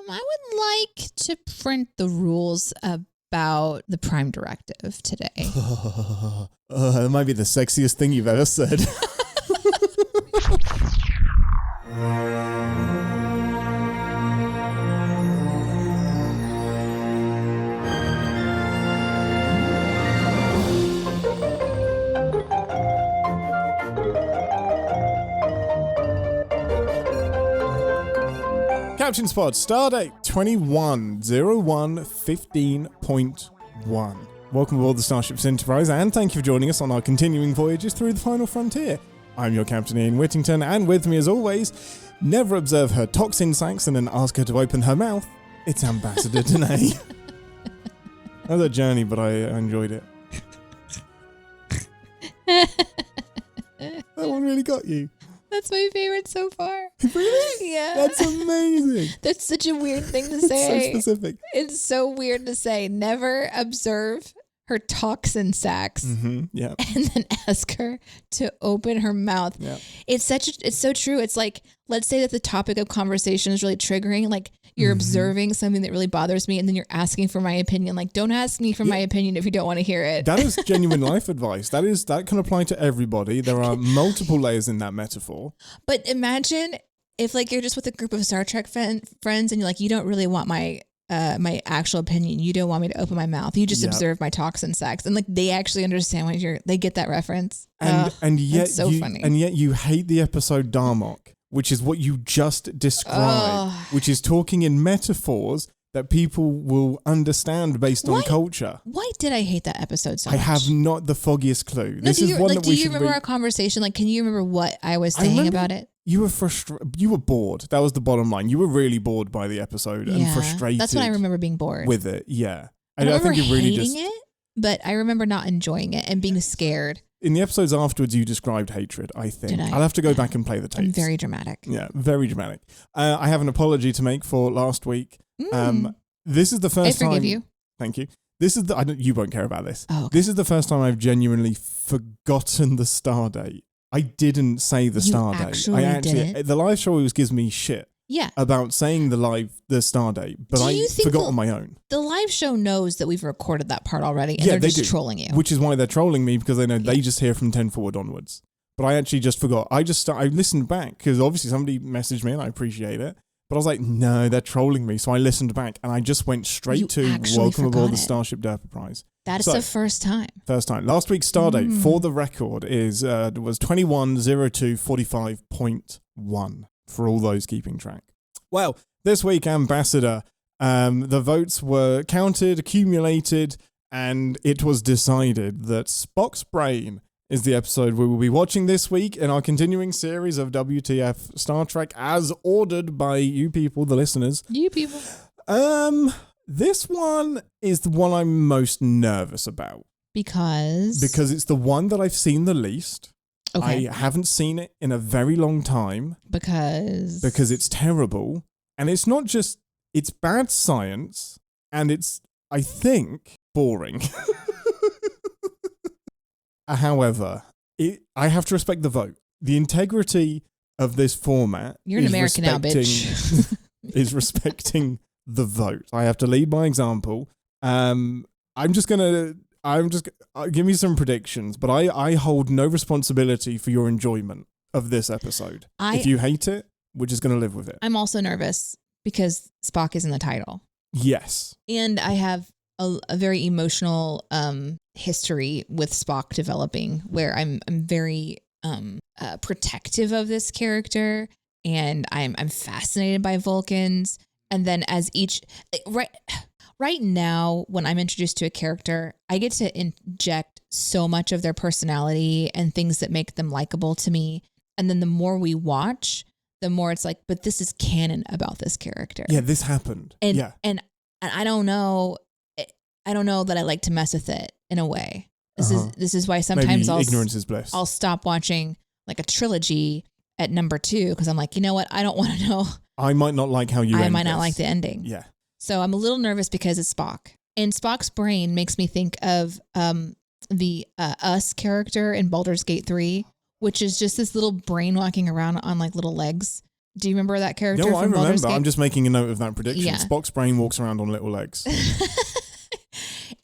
I would like to print the rules about the Prime Directive today. That might be the sexiest thing you've ever said. Captain Spot, stardate 210115.1. Welcome aboard the Starship's Enterprise, and thank you for joining us on our continuing voyages through the final frontier. I'm your Captain Ian Whittington, and with me as always, never observe her toxin sacs and then ask her to open her mouth, it's Ambassador Deneé. That was a journey, but I enjoyed it. That one really got you. That's my favorite so far. Really? Yeah. That's amazing. That's such a weird thing to say. So specific. It's so weird to say. Never observe her toxin sacs Yeah. and then ask her to open her mouth. Yeah. It's so true. It's like, let's say that the topic of conversation is really triggering. Like you're observing something that really bothers me and then you're asking for my opinion. Like, don't ask me for my opinion if you don't want to hear it. That is genuine life advice. That can apply to everybody. There are multiple layers in that metaphor. But imagine if like you're just with a group of Star Trek friends and you're like, you don't really want my actual opinion. You don't want me to open my mouth. You just observe my toxin sacs. And like they actually understand when they get that reference. And yet so funny. And yet you hate the episode Darmok, which is what you just described, which is talking in metaphors that people will understand based on culture. Why did I hate that episode so much? I have not the foggiest clue. No, do you remember our conversation? Like, can you remember what I was saying about it? You were frustrated. You were bored. That was the bottom line. You were really bored by the episode and frustrated. That's when I remember being bored with it. Yeah, I think it really hating it, but I remember not enjoying it and being scared. In the episodes afterwards, you described hatred, I think. Did I? I'll have to go back and play the tapes. I'm very dramatic. Yeah, very dramatic. I have an apology to make for last week. This is the first time... I forgive you. Thank you. This is you won't care about this. Oh, okay. This is the first time I've genuinely forgotten the stardate. I didn't say the stardate. I actually didn't? The live show always gives me shit. Yeah. About saying the stardate, but I forgot on my own. The live show knows that we've recorded that part already, and they're just trolling you. Which is why they're trolling me, because they know they just hear from 10 forward onwards. But I actually just forgot. I listened back, because obviously somebody messaged me, and I appreciate it. But I was like, no, they're trolling me. So I listened back, and I just went straight to welcome aboard the Starship Enterprise. That's the first time. First time. Last week's stardate, for the record, was 210245.1 for all those keeping track. Well, this week, Ambassador, the votes were counted, accumulated, and it was decided that Spock's Brain is the episode we will be watching this week in our continuing series of WTF Star Trek as ordered by you people, the listeners. You people. This one is the one I'm most nervous about. Because it's the one that I've seen the least. Okay. I haven't seen it in a very long time. Because it's terrible. And it's not just, it's bad science, and it's, I think, boring. However, I have to respect the vote. The integrity of this format You're an American now, bitch. is respecting the vote. I have to lead by example. Give me some predictions, but I hold no responsibility for your enjoyment of this episode. If you hate it, we're just going to live with it. I'm also nervous because Spock is in the title. Yes. And I have a very emotional history with Spock developing, where I'm very protective of this character, and I'm fascinated by Vulcans. And then as right now, when I'm introduced to a character, I get to inject so much of their personality and things that make them likable to me. And then the more we watch, the more it's like, but this is canon about this character. Yeah, this happened. And I don't know. I don't know that I like to mess with it in a way. This is why sometimes ignorance is bliss. I'll stop watching like a trilogy at number 2 because I'm like, you know what? I don't want to know. I might not like how you end I might not like the ending. Yeah. So I'm a little nervous because it's Spock. And Spock's brain makes me think of the Us character in Baldur's Gate 3, which is just this little brain walking around on like little legs. Do you remember that character? No, I from remember. Baldur's Gate? I'm just making a note of that prediction. Yeah. Spock's brain walks around on little legs.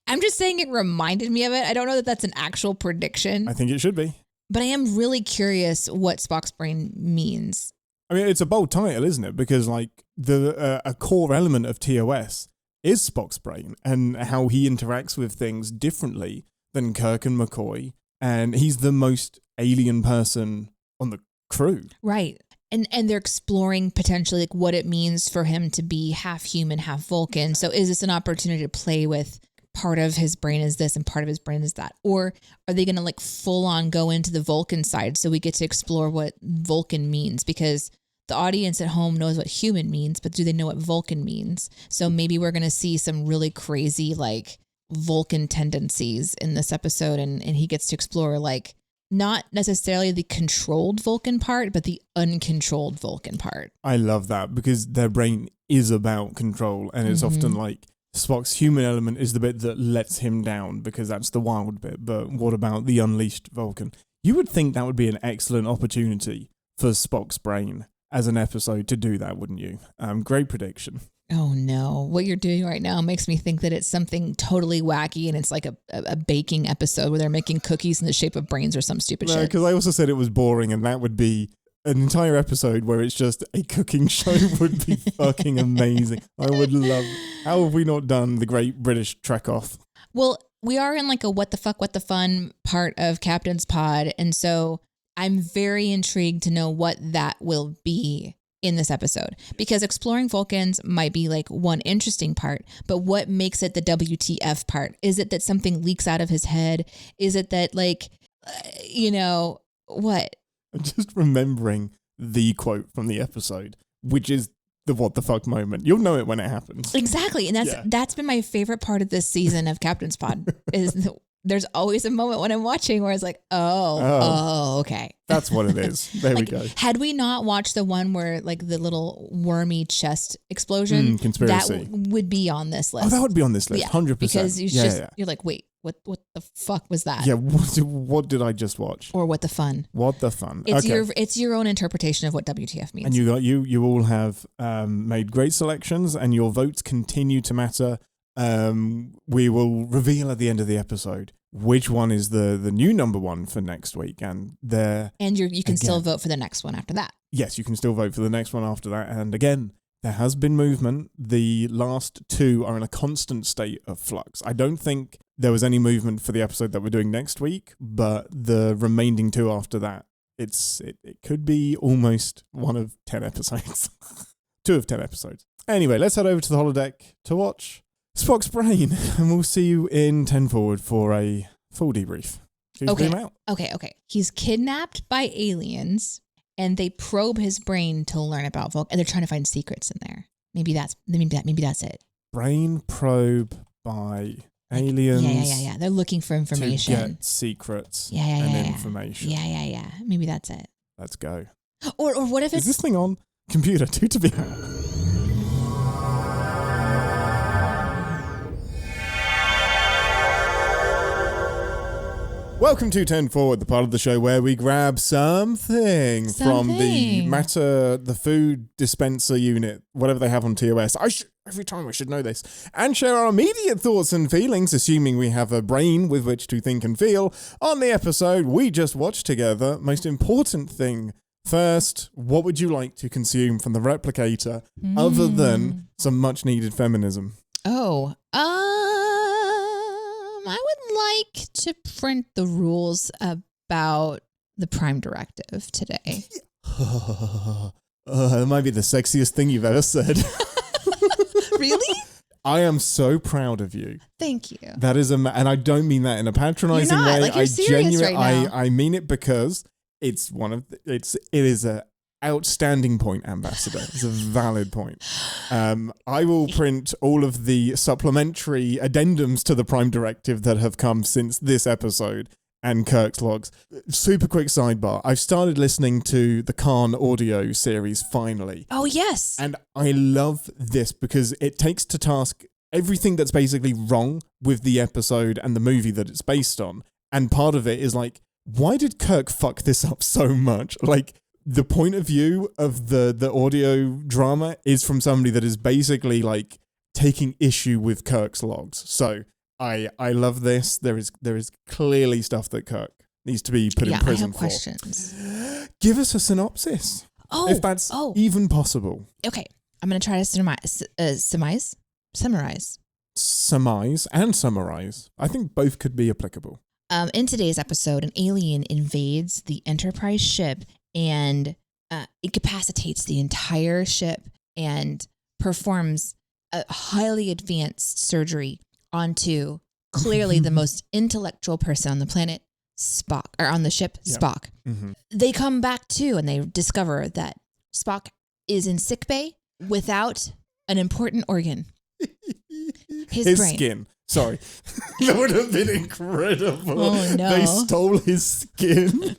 I'm just saying it reminded me of it. I don't know that that's an actual prediction. I think it should be. But I am really curious what Spock's brain means. I mean, it's a bold title, isn't it? Because like a core element of TOS is Spock's brain and how he interacts with things differently than Kirk and McCoy. And he's the most alien person on the crew. Right. And they're exploring potentially like what it means for him to be half human, half Vulcan. So is this an opportunity to play with part of his brain is this and part of his brain is that? Or are they going to like full on go into the Vulcan side so we get to explore what Vulcan means? Because the audience at home knows what human means, but do they know what Vulcan means? So maybe we're going to see some really crazy like Vulcan tendencies in this episode, and he gets to explore like not necessarily the controlled Vulcan part, but the uncontrolled Vulcan part. I love that because their brain is about control, and it's often like Spock's human element is the bit that lets him down because that's the wild bit. But what about the unleashed Vulcan? You would think that would be an excellent opportunity for Spock's brain as an episode to do that, wouldn't you? Great prediction. Oh no, what you're doing right now makes me think that it's something totally wacky and it's like a baking episode where they're making cookies in the shape of brains or some stupid shit. Because I also said it was boring, and that would be an entire episode where it's just a cooking show would be fucking amazing. I would love. How have we not done the Great British Trek Off? Well, we are in like a what the fuck, what the fun part of Captain's Pod. And so I'm very intrigued to know what that will be in this episode, because exploring Vulcans might be like one interesting part, but what makes it the WTF part? Is it that something leaks out of his head? Is it that like, what? I'm just remembering the quote from the episode, which is the what the fuck moment. You'll know it when it happens. Exactly. And that's been my favorite part of this season of Captain's Pod is there's always a moment when I'm watching where it's like, oh, okay. That's what it is. There we go. Had we not watched the one where like the little wormy chest explosion, conspiracy, that would be on this list. Oh, that would be on this list, 100%. Because you're like, wait, what the fuck was that? Yeah, what did I just watch? Or what the fun? What the fun? It's your own interpretation of what WTF means. And you all have made great selections, and your votes continue to matter. We will reveal at the end of the episode which one is the new number one for next week, and you can still vote for the next one after that. Yes, you can still vote for the next one after that. And again, there has been movement. The last two are in a constant state of flux. I don't think there was any movement for the episode that we're doing next week, but the remaining two after that, it could be almost one of 10 episodes. 2 of 10 episodes. Anyway, let's head over to the holodeck to watch Spock's Brain, and we'll see you in 10 Forward for a full debrief. Okay. He's kidnapped by aliens, and they probe his brain to learn about Vulcan, and they're trying to find secrets in there. Maybe that's it. Brain probe by aliens. Yeah. They're looking for information. To get secrets and information. Yeah. Maybe that's it. Let's go. Or what if it's... Is this thing on? Computer, do to be out. Welcome to 10 Forward, the part of the show where we grab something from the food dispenser unit, whatever they have on TOS. Every time I should know this. And share our immediate thoughts and feelings, assuming we have a brain with which to think and feel, on the episode we just watched together. Most important thing first, what would you like to consume from the replicator other than some much needed feminism? I would like to print the rules about the Prime Directive today. That might be the sexiest thing you've ever said. Really? I am so proud of you. Thank you. That is and I don't mean that in a patronizing way. Like, you're serious right now. I mean it because it is a outstanding point, Ambassador. It's a valid point. I will print all of the supplementary addendums to the Prime Directive that have come since this episode and Kirk's logs. Super quick sidebar. I've started listening to the Khan audio series finally. Oh, yes. And I love this because it takes to task everything that's basically wrong with the episode and the movie that it's based on. And part of it is like, why did Kirk fuck this up so much? Like, the point of view of the audio drama is from somebody that is basically like taking issue with Kirk's logs. So I love this. There is clearly stuff that Kirk needs to be put in prison I have for. questions. Give us a synopsis. If that's even possible. Okay. I'm going to try to summarize. Surmise and summarize. I think both could be applicable. In today's episode, an alien invades the Enterprise ship and incapacitates the entire ship and performs a highly advanced surgery onto clearly the most intellectual person on the planet, Spock, or on the ship, Spock. Mm-hmm. They come back to and they discover that Spock is in sickbay without an important organ. His brain. Skin. Sorry. That would have been incredible. Oh, no. They stole his skin.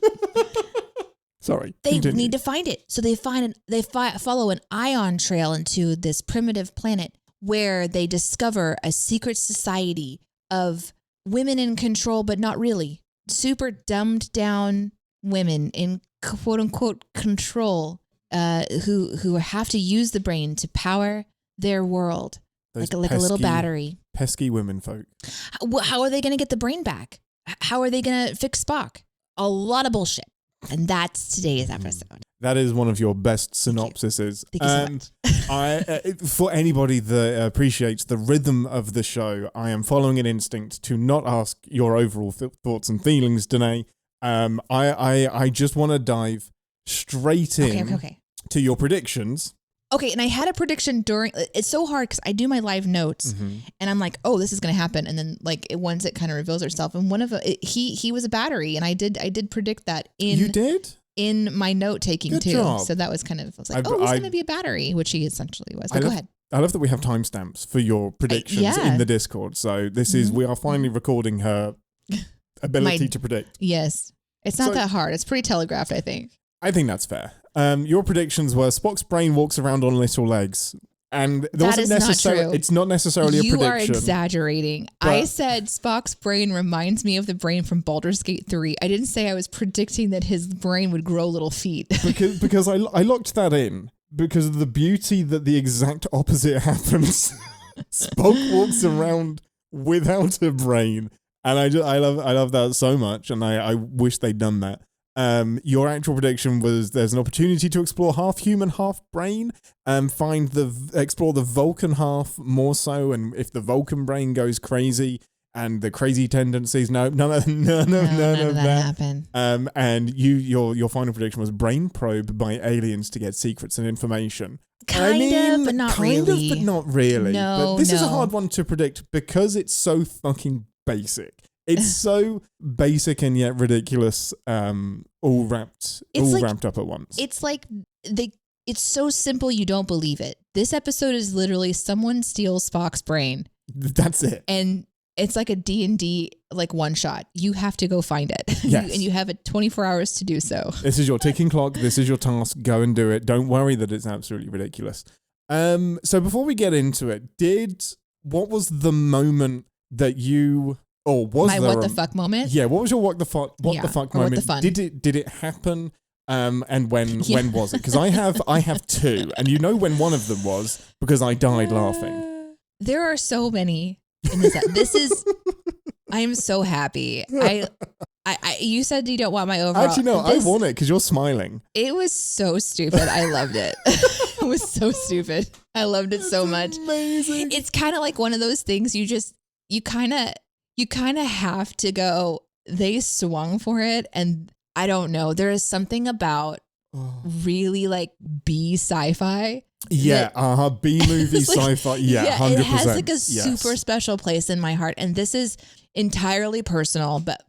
Sorry. They continue. need to find it. So they follow an ion trail into this primitive planet where they discover a secret society of women in control, but not really. Super dumbed down women in quote unquote control, who have to use the brain to power their world. Like a little battery. Pesky women folk. How are they going to get the brain back? How are they going to fix Spock? A lot of bullshit. And that's today's episode. That is one of your best synopsises. Thank you so much. For anybody that appreciates the rhythm of the show, I am following an instinct to not ask your overall thoughts and feelings, Deneé. I just want to dive straight in to your predictions. Okay, and I had a prediction during. It's so hard because I do my live notes, and I'm like, "Oh, this is going to happen," and then like once it kind of reveals itself, and one of he was a battery, and I did predict that in. You did? In my note taking Good too, job. So that was kind of he's going to be a battery, which he essentially was. But go ahead. I love that we have timestamps for your predictions in the Discord. So this is we are finally recording her ability to predict. Yes, it's not that hard. It's pretty telegraphed, I think. I think that's fair. Your predictions were Spock's brain walks around on little legs. And that is not true. It's not necessarily a prediction. You are exaggerating. I said Spock's brain reminds me of the brain from Baldur's Gate 3. I didn't say I was predicting that his brain would grow little feet. because I locked that in because of the beauty that the exact opposite happens. Spock walks around without a brain. And I love that so much. And I wish they'd done that. Your actual prediction was there's an opportunity to explore half human, half brain, explore the Vulcan half more so, and if the Vulcan brain goes crazy and the crazy tendencies, none of that happened. And your final prediction was brain probe by aliens to get secrets and information. Kind of, but not really. No, but this is a hard one to predict because it's so fucking basic. It's so basic and yet ridiculous, all wrapped up at once. It's like it's so simple you don't believe it. This episode is literally someone steals Spock's brain. That's it. And it's like a D&D like one shot. You have to go find it. Yes. And you have 24 hours to do so. This is your ticking clock. This is your task. Go and do it. Don't worry that it's absolutely ridiculous. So before we get into it, what was the moment that you... Or was my there what the fuck moment? Yeah, what was your what the fuck moment? What the fun. Did it happen? And when was it? Because I have two, and you know when one of them was because I died laughing. There are so many in this. This is. I am so happy. I you said you don't want my overall. Actually, no, I want it because you're smiling. It was so stupid. I loved it. It was so stupid. I loved it so much. Amazing. It's kind of like one of those things you kind of have to go, they swung for it. And I don't know, there is something about really like B sci-fi. Yeah, B movie sci-fi. Yeah, 100%. It has like a super special place in my heart. And this is entirely personal, but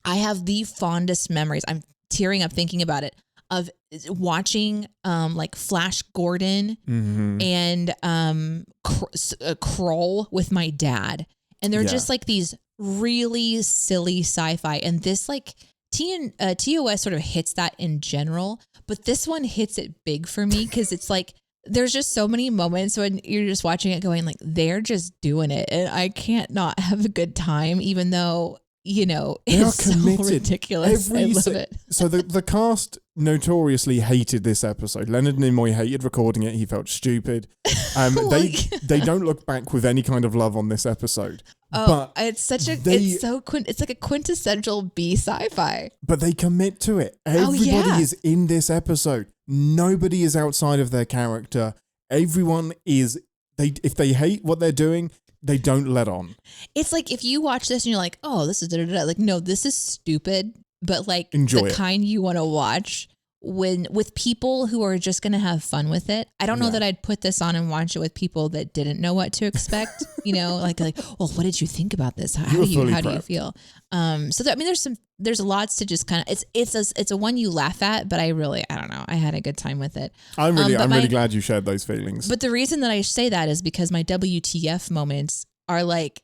I have the fondest memories. I'm tearing up thinking about it, of watching like Flash Gordon and Kroll with my dad. And they're just like these really silly sci-fi. And this like TOS sort of hits that in general, but this one hits it big for me because it's like, there's just so many moments when you're just watching it going like, they're just doing it. And I can't not have a good time, even though, you know, it's so ridiculous. I love it. So the cast notoriously hated this episode. Leonard Nimoy hated recording it. He felt stupid. They don't look back with any kind of love on this episode. Oh, but it's like a quintessential B sci-fi. But they commit to it. Everybody is in this episode. Nobody is outside of their character. Everyone is. If they hate what they're doing, they don't let on. It's like if you watch this and you're like, oh, this is da-da-da. Like, no, this is stupid. But like enjoy the kind you want to watch with people who are just going to have fun with it. I don't know that I'd put this on and watch it with people that didn't know what to expect. like, well, what did you think about this? How do you feel? There's lots to just kind of, it's a one you laugh at, but I don't know. I had a good time with it. I'm really glad you shared those feelings. But the reason that I say that is because my WTF moments are like,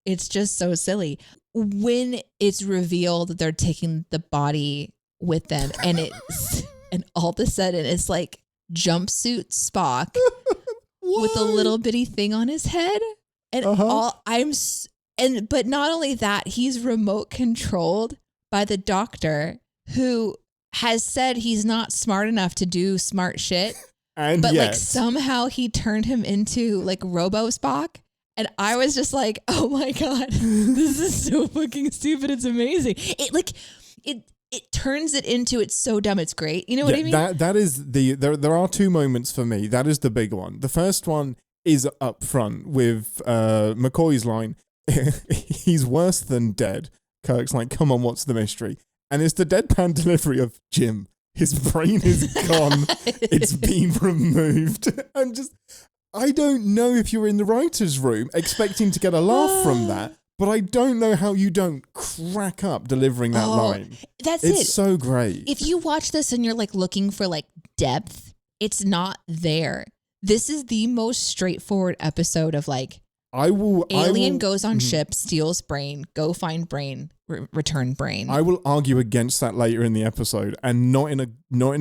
it's just so silly. When it's revealed that they're taking the body with them and all of a sudden it's like jumpsuit Spock with a little bitty thing on his head. And but not only that, he's remote controlled by the doctor who has said he's not smart enough to do smart shit. Like somehow he turned him into like Robo Spock. And I was just like, oh my God, this is so fucking stupid. It's amazing. It turns it into, it's so dumb, it's great. You know what I mean? That is there are two moments for me. That is the big one. The first one is up front with McCoy's line, he's worse than dead. Kirk's like, come on, what's the mystery? And it's the deadpan delivery of Jim. His brain is gone. It's been removed. I don't know if you're in the writer's room expecting to get a laugh from that, but I don't know how you don't crack up delivering that line. It's so great. If you watch this and you're like looking for like depth, it's not there. This is the most straightforward episode of like, alien goes on ship, steals brain, go find brain, return brain. I will argue against that later in the episode, and not in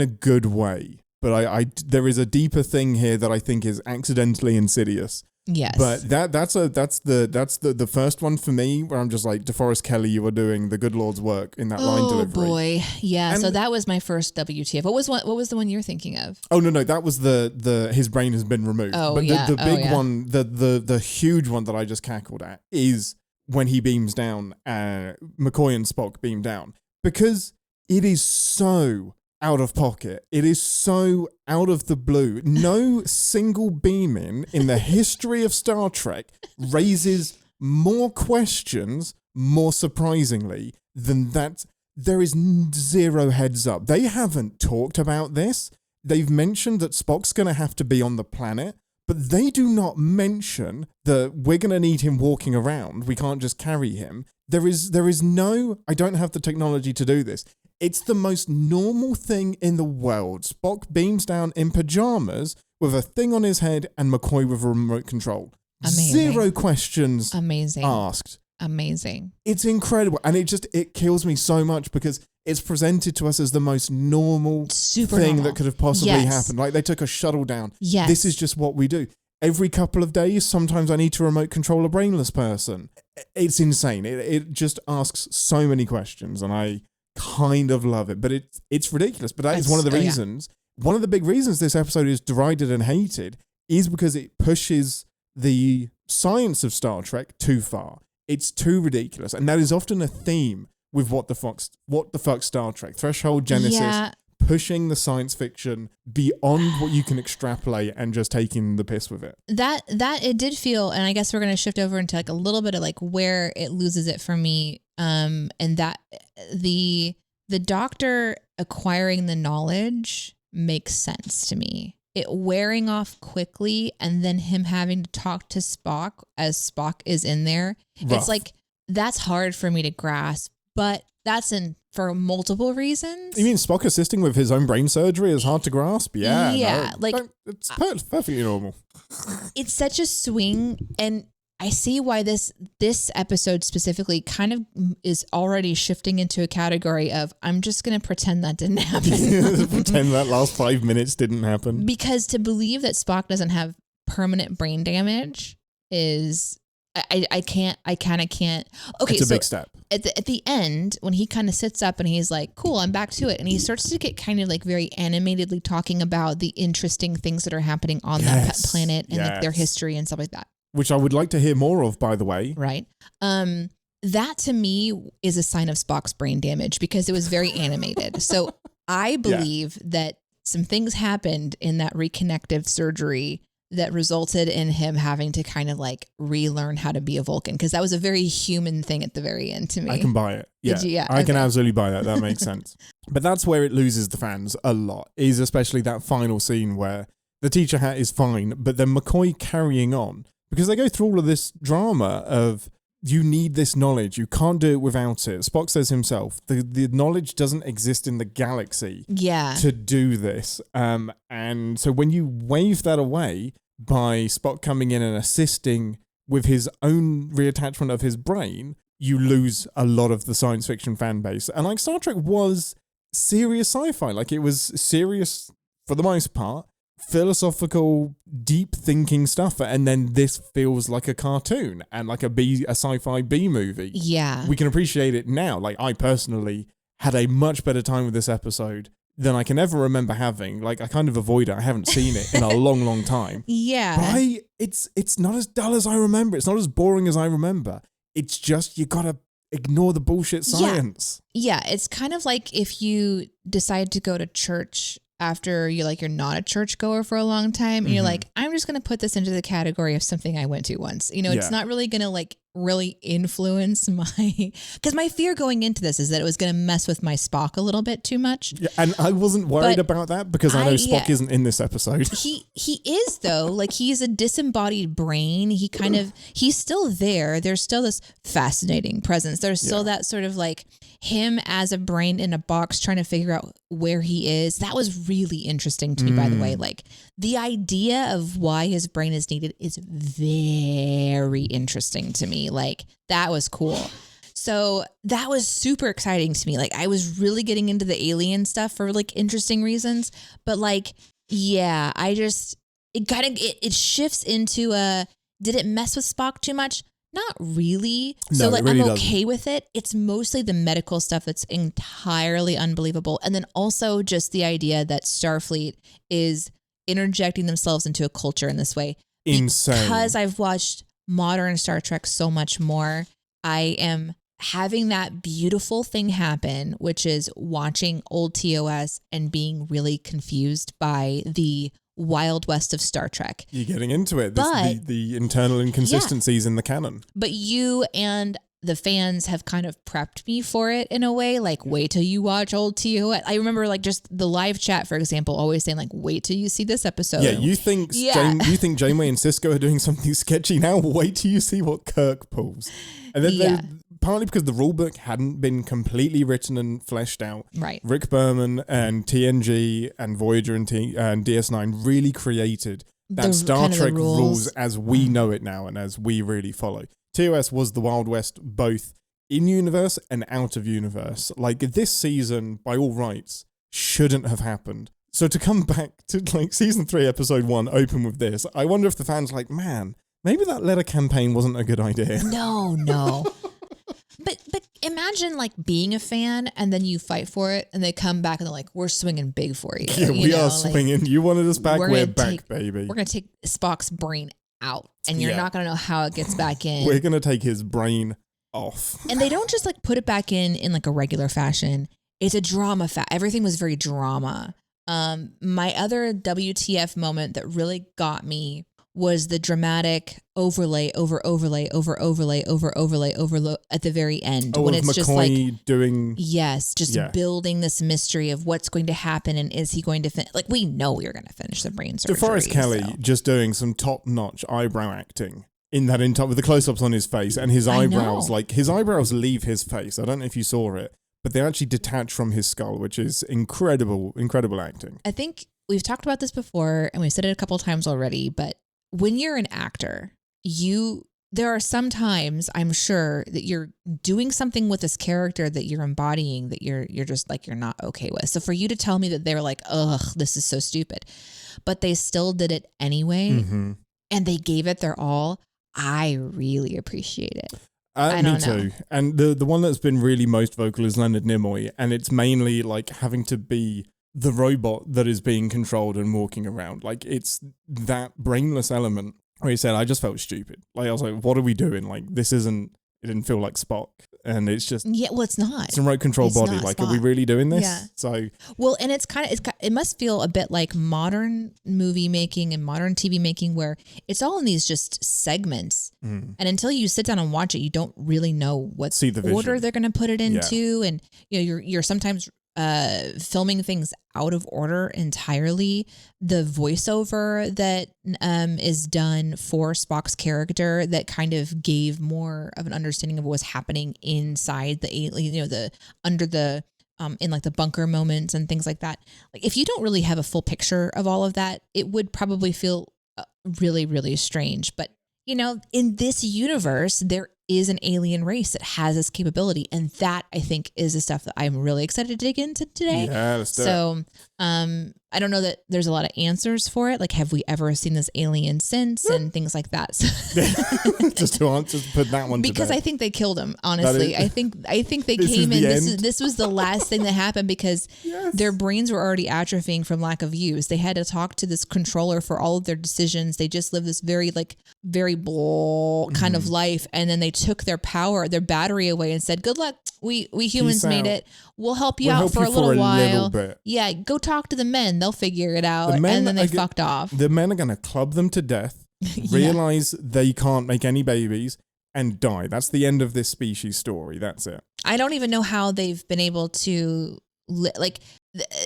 a good way. But there is a deeper thing here that I think is accidentally insidious. Yes. But that's the first one for me where I'm just like, DeForest Kelley, you are doing the good Lord's work in that line delivery. Oh boy. Yeah. So that was my first WTF. What was the one you're thinking of? Oh no, that was the his brain has been removed. Oh but yeah. The big one, the huge one that I just cackled at is when he beams down, McCoy and Spock beam down, because it is so out of pocket. It is so out of the blue. No single beaming in the history of Star Trek raises more questions, more surprisingly, than that. There is zero heads up. They haven't talked about this. They've mentioned that Spock's going to have to be on the planet, but they do not mention that we're going to need him walking around. We can't just carry him. There is no, I don't have the technology to do this. It's the most normal thing in the world. Spock beams down in pajamas with a thing on his head and McCoy with a remote control. Amazing. Zero questions asked. Amazing. It's incredible. And it kills me so much because it's presented to us as the most normal thing that could have possibly happened. Like they took a shuttle down. Yes. This is just what we do. Every couple of days, sometimes I need to remote control a brainless person. It's insane. It just asks so many questions, and I kind of love it, but it's ridiculous. But that is one of the reasons. Yeah. One of the big reasons this episode is derided and hated is because it pushes the science of Star Trek too far. It's too ridiculous, and that is often a theme with what the fuck Star Trek. Threshold Genesis, pushing the science fiction beyond what you can extrapolate and just taking the piss with it. That it did feel, and I guess we're going to shift over into like a little bit of like where it loses it for me. And that the doctor acquiring the knowledge makes sense to me. It wearing off quickly and then him having to talk to Spock as Spock is in there. Rough. It's like, that's hard for me to grasp, but that's for multiple reasons. You mean Spock assisting with his own brain surgery is hard to grasp? Yeah. Yeah. It's perfectly normal. It's such a swing, and I see why this episode specifically kind of is already shifting into a category of, I'm just going to pretend that didn't happen. Pretend that last 5 minutes didn't happen. Because to believe that Spock doesn't have permanent brain damage is I kind of can't. Okay, it's a big step. At the end, when he kind of sits up and he's like, cool, I'm back to it. And he starts to get kind of like very animatedly talking about the interesting things that are happening on that planet and like their history and stuff like that. Which I would like to hear more of, by the way. Right. That to me is a sign of Spock's brain damage because it was very animated. So I believe that some things happened in that reconnective surgery that resulted in him having to kind of like relearn how to be a Vulcan, because that was a very human thing at the very end to me. I can buy it. Yeah, Did you? Yeah, I can absolutely buy that. That makes sense. But that's where it loses the fans a lot, is especially that final scene where the teacher hat is fine, but then McCoy carrying on, because they go through all of this drama of, you need this knowledge. You can't do it without it. Spock says himself, the knowledge doesn't exist in the galaxy to do this. And so when you wave that away by Spock coming in and assisting with his own reattachment of his brain, you lose a lot of the science fiction fan base. And like Star Trek was serious sci-fi. Like it was serious for the most part, philosophical, deep thinking stuff, and then this feels like a cartoon and like a sci-fi B movie. Yeah, we can appreciate it now. Like I personally had a much better time with this episode than I can ever remember having. Like I kind of avoid it. I haven't seen it in a long time. Yeah, but it's not as dull as I remember. It's not as boring as I remember. It's just you gotta ignore the bullshit science. Yeah, it's kind of like if you decide to go to church after you're not a churchgoer for a long time, and you're like, I'm just going to put this into the category of something I went to once. It's not really going to like really influence because my fear going into this is that it was going to mess with my Spock a little bit too much. Yeah, and I wasn't worried about that because I know Spock isn't in this episode. He is though. Like he's a disembodied brain. He's still there. There's still this fascinating presence. There's still that sort of like him as a brain in a box trying to figure out where he is. That was really interesting to me, by the way. Like the idea of why his brain is needed is very interesting to me. Like that was cool. So that was super exciting to me. Like I was really getting into the alien stuff for like interesting reasons, but like, yeah, it shifts into did it mess with Spock too much? Not really. No, so like really I'm okay with it. It's mostly the medical stuff that's entirely unbelievable. And then also just the idea that Starfleet is interjecting themselves into a culture in this way. Insane. Because I've watched modern Star Trek so much more, I am having that beautiful thing happen, which is watching old TOS and being really confused by the Wild West of Star Trek. You're getting into it. The internal inconsistencies in the canon. But you and the fans have kind of prepped me for it in a way, like wait till you watch old TOS. I remember like just the live chat, for example, always saying like, wait till you see this episode. Yeah, you think Janeway and Cisco are doing something sketchy now? Wait till you see what Kirk pulls. And then partly because the rulebook hadn't been completely written and fleshed out. Right. Rick Berman and TNG and Voyager and DS9 really created that Star Trek rules as we know it now and as we really follow. TOS was the Wild West both in universe and out of universe. Like this season, by all rights, shouldn't have happened. So to come back to like season 3, episode 1, open with this, I wonder if the fans are like, man, maybe that letter campaign wasn't a good idea. No. But imagine like being a fan and then you fight for it and they come back and they're like, we're swinging big for you. Yeah, we are swinging. You wanted us back, we're back, baby. We're going to take Spock's brain out and you're not going to know how it gets back in. We're going to take his brain off. And they don't just like put it back in like a regular fashion. It's a drama. Everything was very drama. My other WTF moment that really got me was the dramatic overlay at the very end. When it's McCoy just like doing... Yes, building this mystery of what's going to happen and is he going to... Like, we know we're going to finish the brain surgery. DeForest Kelley just doing some top-notch eyebrow acting in that with the close-ups on his face and his eyebrows. Like, his eyebrows leave his face. I don't know if you saw it, but they actually detach from his skull, which is incredible acting. I think we've talked about this before and we've said it a couple of times already, but when you're an actor, there are some times I'm sure that you're doing something with this character that you're embodying that you're just like, you're not okay with. So for you to tell me that they were like, ugh, this is so stupid, but they still did it anyway and they gave it their all. I really appreciate it. Me too. And the one that's been really most vocal is Leonard Nimoy, and it's mainly like having to be the robot that is being controlled and walking around. Like, it's that brainless element where he said, I just felt stupid. Like, I was like, what are we doing? Like, it didn't feel like Spock. And it's just... Yeah, well, it's not. It's a remote control body. Like, Spock. Are we really doing this? Yeah. So... Well, and it must feel a bit like modern movie making and modern TV making where it's all in these just segments. And until you sit down and watch it, you don't really know what order they're going to put it into. Yeah. And, you're sometimes... filming things out of order entirely. The voiceover that is done for Spock's character that kind of gave more of an understanding of what was happening inside the alien, under the in like the bunker moments and things like that. Like, if you don't really have a full picture of all of that, it would probably feel really, really strange. But in this universe, there is an alien race that has this capability. And that, I think, is the stuff that I'm really excited to dig into today. Yeah, let's do it. I don't know that there's a lot of answers for it. Like, have we ever seen this alien since and things like that? Just to put that one because to bed. I think they killed him, honestly. I think they came in. This was the last thing that happened because their brains were already atrophying from lack of use. They had to talk to this controller for all of their decisions. They just lived this very blah kind of life. And then they took their battery away and said, good luck. We humans made it. We'll help you out for a little while. Yeah, go talk to the men. They'll figure it out. And then they fucked off. The men are going to club them to death, realize they can't make any babies, and die. That's the end of this species story. That's it. I don't even know how they've been able to,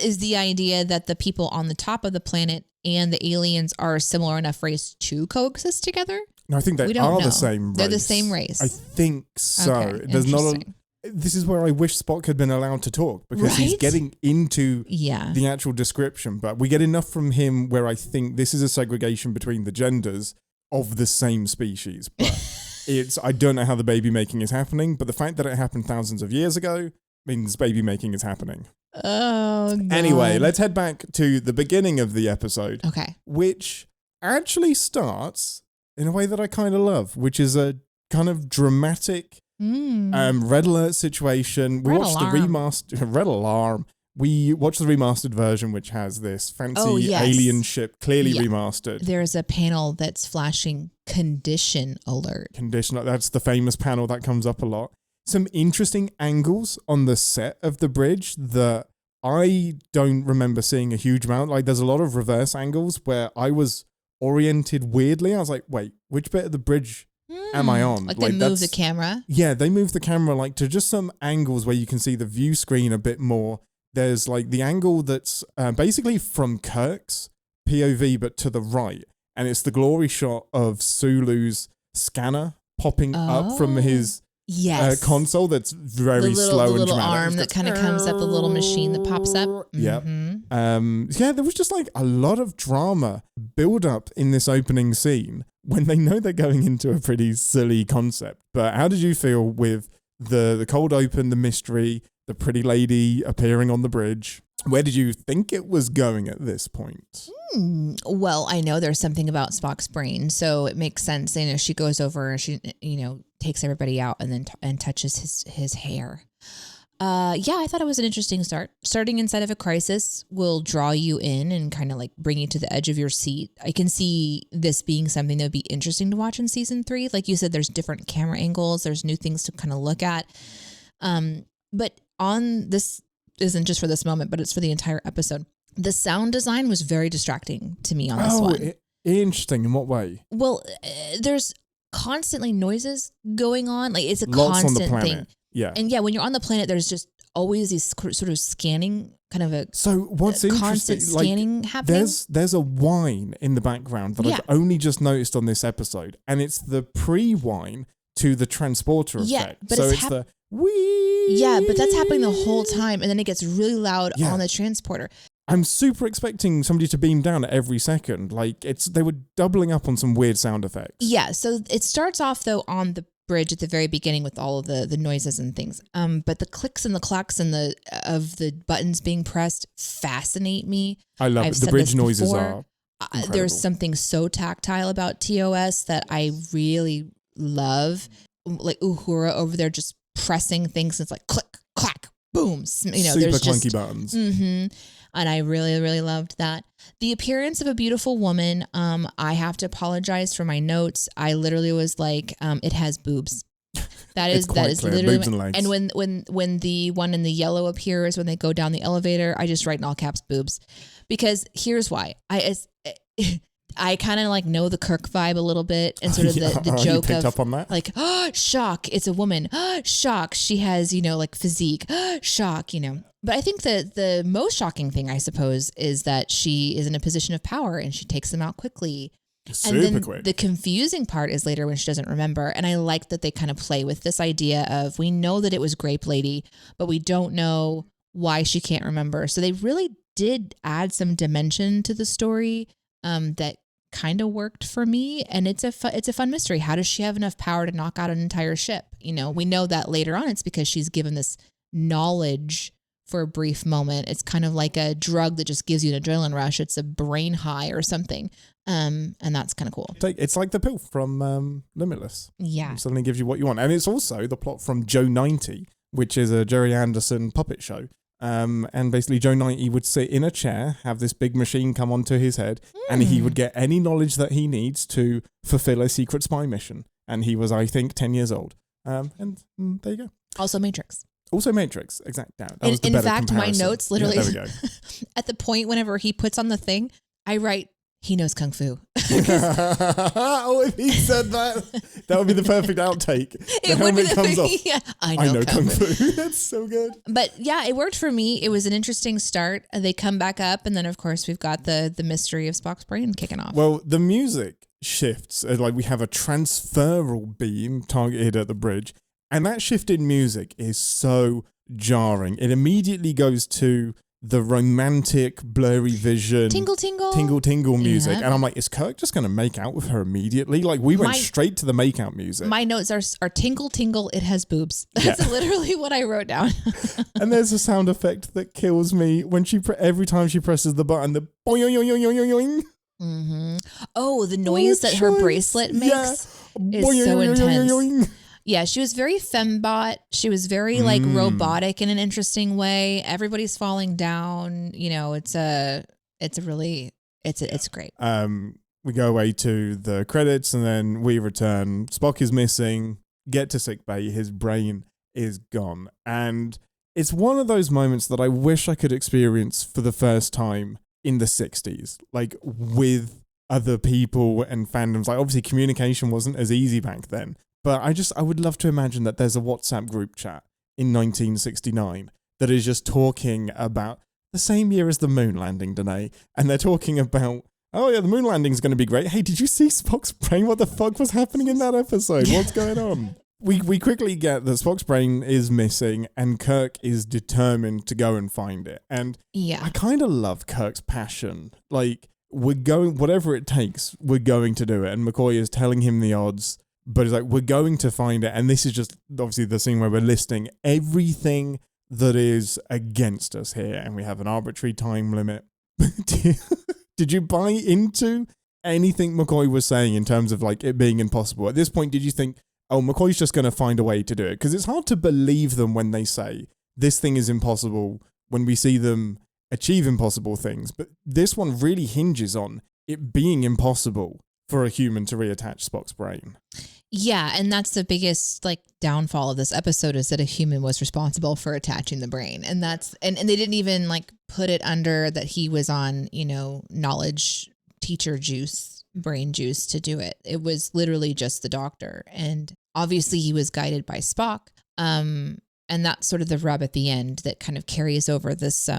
is the idea that the people on the top of the planet and the aliens are a similar enough race to coexist together? No, I think they are the same race. They're the same race. I think so. Okay, There's not this is where I wish Spock had been allowed to talk because he's getting into the actual description. But we get enough from him where I think this is a segregation between the genders of the same species. But I don't know how the baby making is happening, but the fact that it happened thousands of years ago means baby making is happening. Oh, God. Anyway, let's head back to the beginning of the episode. Okay. Which actually starts in a way that I kind of love, which is a kind of dramatic red alert situation. We watched the remastered red alarm. We watched the remastered version, which has this fancy alien ship clearly remastered. There's a panel that's flashing condition alert. That's the famous panel that comes up a lot. Some interesting angles on the set of the bridge that I don't remember seeing a huge amount. Like, there's a lot of reverse angles where I was oriented weirdly. I was like, wait, which bit of the bridge am I on? Like they move the camera? Yeah, they move the camera to just some angles where you can see the view screen a bit more. There's the angle that's basically from Kirk's POV, but to the right. And it's the glory shot of Sulu's scanner popping up from his console that's very slow and dramatic. The little arm that kind of comes up, the little machine that pops up. Yeah. There was just a lot of drama build up in this opening scene when they know they're going into a pretty silly concept. But how did you feel with the cold open, the mystery, the pretty lady appearing on the bridge? Where did you think it was going at this point? Well, I know there's something about Spock's brain, so it makes sense. She goes over and she, takes everybody out and then touches his hair. I thought it was an interesting start. Starting inside of a crisis will draw you in and kind of bring you to the edge of your seat. I can see this being something that would be interesting to watch in season 3. Like you said, there's different camera angles. There's new things to kind of look at. But on this isn't just for this moment, but it's for the entire episode. The sound design was very distracting to me on this one. Interesting. In what way? Well, there's constantly noises going on. It's a Lots constant on the planet. thing. Yeah. And when you're on the planet, there's just always these sort of scanning, kind of a so what's constant interesting, scanning happening. There's a whine in the background that I've only just noticed on this episode, and it's the pre-whine to the transporter effect. But so it's the wee. Yeah, but that's happening the whole time, and then it gets really loud on the transporter. I'm super expecting somebody to beam down at every second. They were doubling up on some weird sound effects. Yeah, so it starts off though on the bridge at the very beginning with all of the noises and things. But the clicks and the clacks and of the buttons being pressed fascinate me. I love it. The bridge noises are there's something so tactile about TOS that I really love. Like Uhura over there just pressing things. It's like click, clack, boom. You know, super there's clunky just buttons. Mm-hmm. And I really, really loved that. The appearance of a beautiful woman. I have to apologize for my notes. I literally was like, it has boobs. That is clear. literally boobs and legs. And when the one in the yellow appears when they go down the elevator, I just write in all caps boobs, because here's why. I kind of like know the Kirk vibe a little bit, and sort of the joke you picked of up on that? like, oh, shock, it's a woman. Oh, shock, she has, you know, like physique. Oh, shock, you know. But I think the most shocking thing, I suppose, is that she is in a position of power and she takes them out quickly. Super and then quick. The confusing part is later when she doesn't remember. And I like that they kind of play with this idea of, we know that it was Grape Lady, but we don't know why she can't remember. So they really did add some dimension to the story that kind of worked for me. And it's a fun mystery. How does she have enough power to knock out an entire ship? You know, we know that later on it's because she's given this knowledge for a brief moment. It's kind of like a drug that just gives you an adrenaline rush. It's a brain high or something. And that's kind of cool. It's like the pill from Limitless. Yeah. It suddenly gives you what you want. And it's also the plot from Joe 90, which is a Jerry Anderson puppet show. And basically Joe 90 would sit in a chair, have this big machine come onto his head, and he would get any knowledge that he needs to fulfill a secret spy mission. And he was, I think, 10 years old. And there you go. Also Matrix. Also Matrix, exactly. That was the in better fact, comparison. my notes literally, there we go. At the point whenever he puts on the thing, I write, he knows Kung Fu. Oh, if he said that, that would be the perfect outtake. The helmet comes off. Yeah, I know Kung Fu. That's so good. But yeah, it worked for me. It was an interesting start. They come back up, and then of course we've got the mystery of Spock's brain kicking off. Well, the music shifts. Like we have a transferal beam targeted at the bridge, and that shift in music is so jarring. It immediately goes to the romantic blurry vision tingle music, and I'm like, is Kirk just gonna make out with her immediately? Like we went straight to the make out music. My notes are tingle, it has boobs. That's literally what I wrote down. And there's a sound effect that kills me when every time she presses the button, the boing yoing yoing yoing yoing. Mm-hmm. Oh, the noise that her bracelet makes is so intense. Yeah, she was very fembot. She was very like robotic in an interesting way. Everybody's falling down. You know, it's great. We go away to the credits and then we return. Spock is missing. Get to sickbay. His brain is gone. And it's one of those moments that I wish I could experience for the first time in the 60s, like with other people and fandoms. Like obviously communication wasn't as easy back then. But I would love to imagine that there's a WhatsApp group chat in 1969 that is just talking about the same year as the moon landing, Deneé. And they're talking about, oh yeah, the moon landing is going to be great. Hey, did you see Spock's brain? What the fuck was happening in that episode? What's going on? We quickly get that Spock's brain is missing and Kirk is determined to go and find it. And yeah, I kind of love Kirk's passion. Like, we're going, whatever it takes, we're going to do it. And McCoy is telling him the odds. But it's like, we're going to find it. And this is just obviously the scene where we're listing everything that is against us here. And we have an arbitrary time limit. Did you buy into anything McCoy was saying in terms of like it being impossible? At this point, did you think, oh, McCoy's just going to find a way to do it? Because it's hard to believe them when they say this thing is impossible when we see them achieve impossible things. But this one really hinges on it being impossible for a human to reattach Spock's brain. Yeah, and that's the biggest like downfall of this episode is that a human was responsible for attaching the brain. And that's and they didn't even like put it under that he was on, you know, knowledge teacher juice, brain juice to do it. It was literally just the doctor. And obviously he was guided by Spock. And that's sort of the rub at the end that kind of carries over this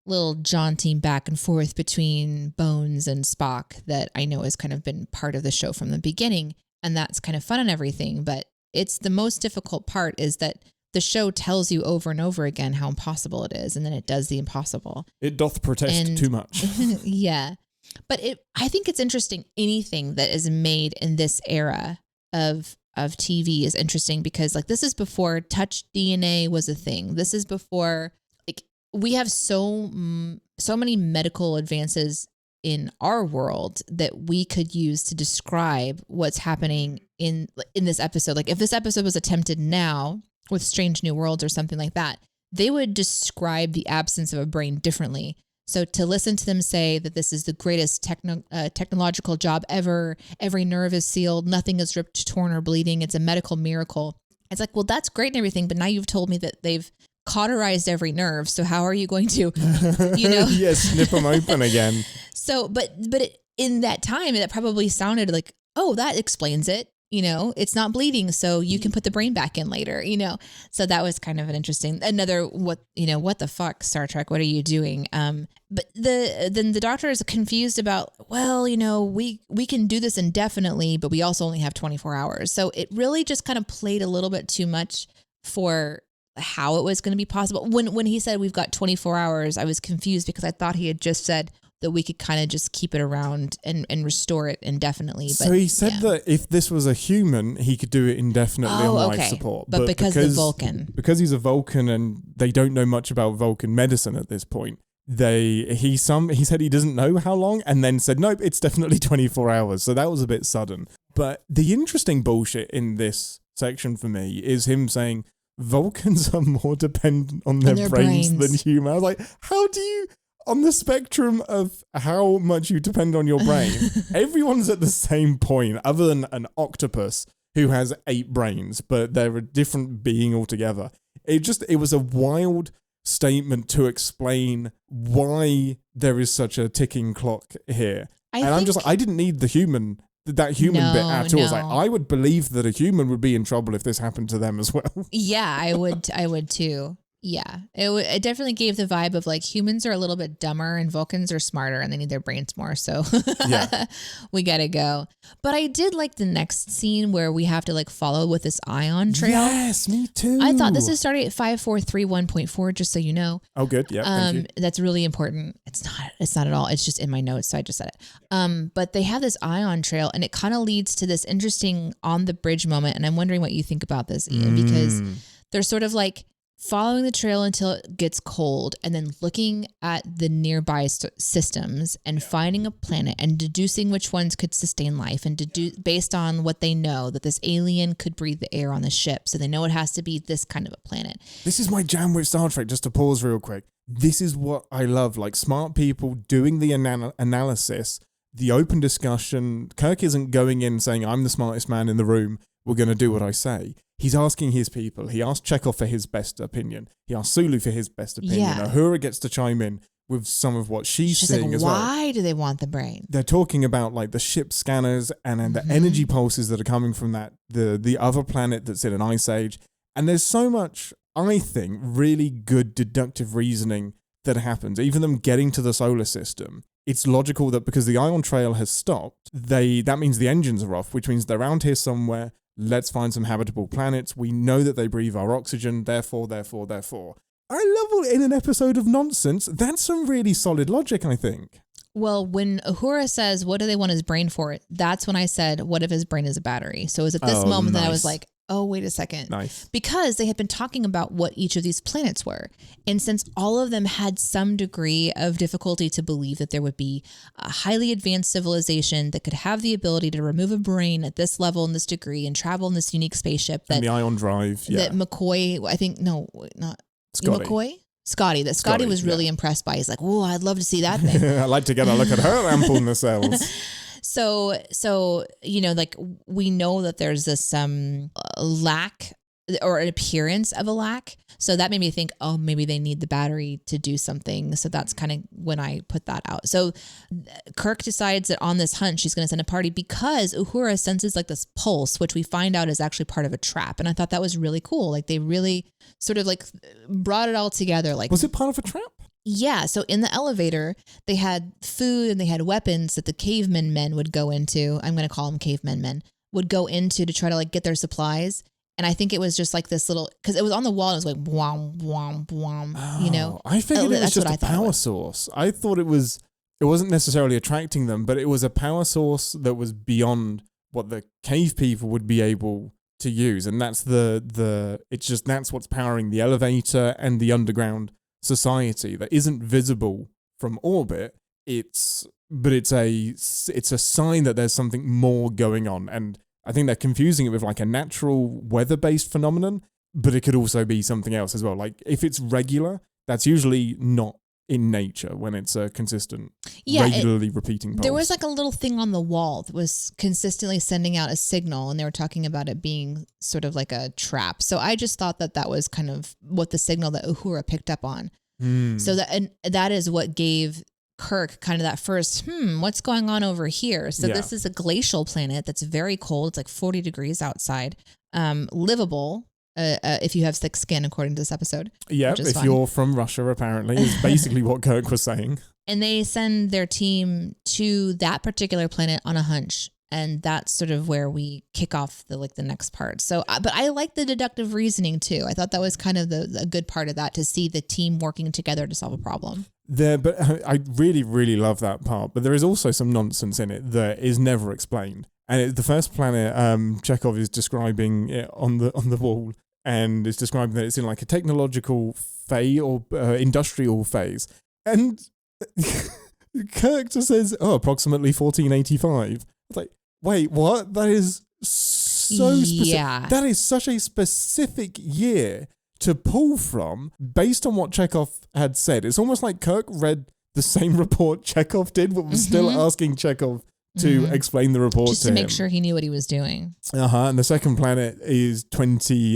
little jaunting back and forth between Bones and Spock that I know has kind of been part of the show from the beginning. And that's kind of fun and everything. But it's the most difficult part is that the show tells you over and over again how impossible it is. And then it does the impossible. It doth protest too much. Yeah. But I think it's interesting. Anything that is made in this era of TV is interesting because like this is before touch DNA was a thing. This is before like we have so many medical advances in our world that we could use to describe what's happening in this episode. Like if this episode was attempted now with Strange New Worlds or something like that, they would describe the absence of a brain differently. So to listen to them say that this is the greatest technological job ever, every nerve is sealed, nothing is ripped, torn, or bleeding, it's a medical miracle. It's like, well, that's great and everything, but now you've told me that they've cauterized every nerve. So how are you going to, snip them open again? So, but in that time, that probably sounded like, oh, that explains it. It's not bleeding, so you can put the brain back in later, So that was kind of an interesting, what the fuck, Star Trek, what are you doing? But then the doctor is confused about, well, we can do this indefinitely, but we also only have 24 hours. So it really just kind of played a little bit too much for how it was going to be possible. When he said we've got 24 hours, I was confused because I thought he had just said that we could kind of just keep it around and restore it indefinitely. But, so he said that if this was a human, he could do it indefinitely on life support. But because the Vulcan. Because he's a Vulcan and they don't know much about Vulcan medicine at this point, he said he doesn't know how long and then said, nope, it's definitely 24 hours. So that was a bit sudden. But the interesting bullshit in this section for me is him saying Vulcans are more dependent on their brains than humans. I was like, how do you... On the spectrum of how much you depend on your brain, everyone's at the same point, other than an octopus who has 8 brains, but they're a different being altogether. It was a wild statement to explain why there is such a ticking clock here. I didn't need that human bit at all. I was like, I would believe that a human would be in trouble if this happened to them as well. Yeah, I would too. Yeah, it definitely gave the vibe of like humans are a little bit dumber and Vulcans are smarter and they need their brains more. So we got to go. But I did like the next scene where we have to like follow with this ion trail. Yes, me too. I thought this is starting at 5431.4, just so you know. Oh, good. Yeah. Thank you. That's really important. It's not at all. It's just in my notes. So I just said it. But they have this ion trail and it kind of leads to this interesting on the bridge moment. And I'm wondering what you think about this, Ian, because they're sort of like following the trail until it gets cold and then looking at the nearby systems and finding a planet and deducing which ones could sustain life and based on what they know that this alien could breathe the air on the ship. So they know it has to be this kind of a planet. This is my jam with Star Trek, just to pause real quick. This is what I love, like smart people doing the analysis, the open discussion. Kirk isn't going in saying, I'm the smartest man in the room. We're going to do what I say. He's asking his people. He asked Chekhov for his best opinion. He asked Sulu for his best opinion. Yeah. Uhura gets to chime in with some of what she's seeing like, as well. Why do they want the brain? They're talking about like the ship scanners and the energy pulses that are coming from that the other planet that's in an ice age. And there's so much, I think, really good deductive reasoning that happens. Even them getting to the solar system, it's logical that because the ion trail has stopped, that means the engines are off, which means they're around here somewhere. Let's find some habitable planets. We know that they breathe our oxygen. Therefore. I love in an episode of nonsense. That's some really solid logic, I think. Well, when Uhura says, what do they want his brain for? That's when I said, what if his brain is a battery? So it was at this moment that I was like, oh, wait a second. Nice. Because they had been talking about what each of these planets were. And since all of them had some degree of difficulty to believe that there would be a highly advanced civilization that could have the ability to remove a brain at this level and this degree and travel in this unique spaceship. And the ion drive. Yeah. That McCoy, I think, no, not Scotty. McCoy? Scotty was really impressed by. He's like, oh, I'd love to see that thing. I'd like to get a look at her ample nacelles. So, like we know that there's this lack or an appearance of a lack. So that made me think, oh, maybe they need the battery to do something. So that's kind of when I put that out. So Kirk decides that on this hunt, she's going to send a party because Uhura senses like this pulse, which we find out is actually part of a trap. And I thought that was really cool. Like they really sort of like brought it all together. Like, was it part of a trap? Yeah. So in the elevator, they had food and they had weapons that the caveman men would go into. I'm going to call them cavemen men would go into to try to like get their supplies. And I think it was just like this little, because it was on the wall and it was like, wham, wham, wham, I figured it was just a power source. I thought it wasn't necessarily attracting them, but it was a power source that was beyond what the cave people would be able to use. And that's that's what's powering the elevator and the underground society that isn't visible from orbit. It's but it's a sign that there's something more going on. And I think they're confusing it with like a natural weather-based phenomenon, but it could also be something else as well. Like if it's regular, that's usually not in nature when it's a consistent, regularly repeating pulse. There was like a little thing on the wall that was consistently sending out a signal, and they were talking about it being sort of like a trap. So I just thought that was kind of what the signal that Uhura picked up on. So that is what gave Kirk kind of that first, what's going on over here? So this is a glacial planet that's very cold. It's like 40 degrees outside, livable. If you have thick skin, according to this episode. Yeah, if you're from Russia, apparently, is basically what Kirk was saying. And they send their team to that particular planet on a hunch. And that's sort of where we kick off the next part. So, but I like the deductive reasoning too. I thought that was kind of a good part of that, to see the team working together to solve a problem. But I really, really love that part. But there is also some nonsense in it that is never explained. And the first planet, Chekhov is describing it on the wall. And it's describing that it's in like a technological phase or industrial phase. And Kirk just says, approximately 1485. It's like, wait, what? That is so specific. Yeah. That is such a specific year to pull from based on what Chekhov had said. It's almost like Kirk read the same report Chekhov did, but was still asking Chekhov to explain the report just to make sure he knew what he was doing. And the second planet is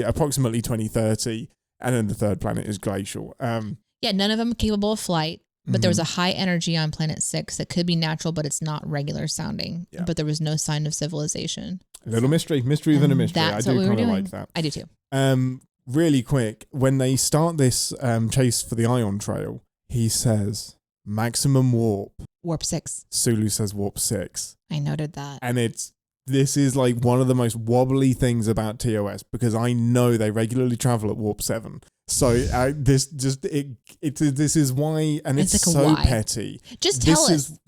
approximately 2030, and then the third planet is glacial. None of them capable of flight, but there was a high energy on planet 6 that could be natural, but it's not regular sounding. But there was no sign of civilization. A little mystery within a mystery. I do kind of like that. I do too. Really quick, when they start this chase for the ion trail, he says maximum warp. Warp 6. Sulu says warp 6. I noted that. And this is like one of the most wobbly things about TOS, because I know they regularly travel at warp 7. So this is why, and it's like so petty. Just tell us.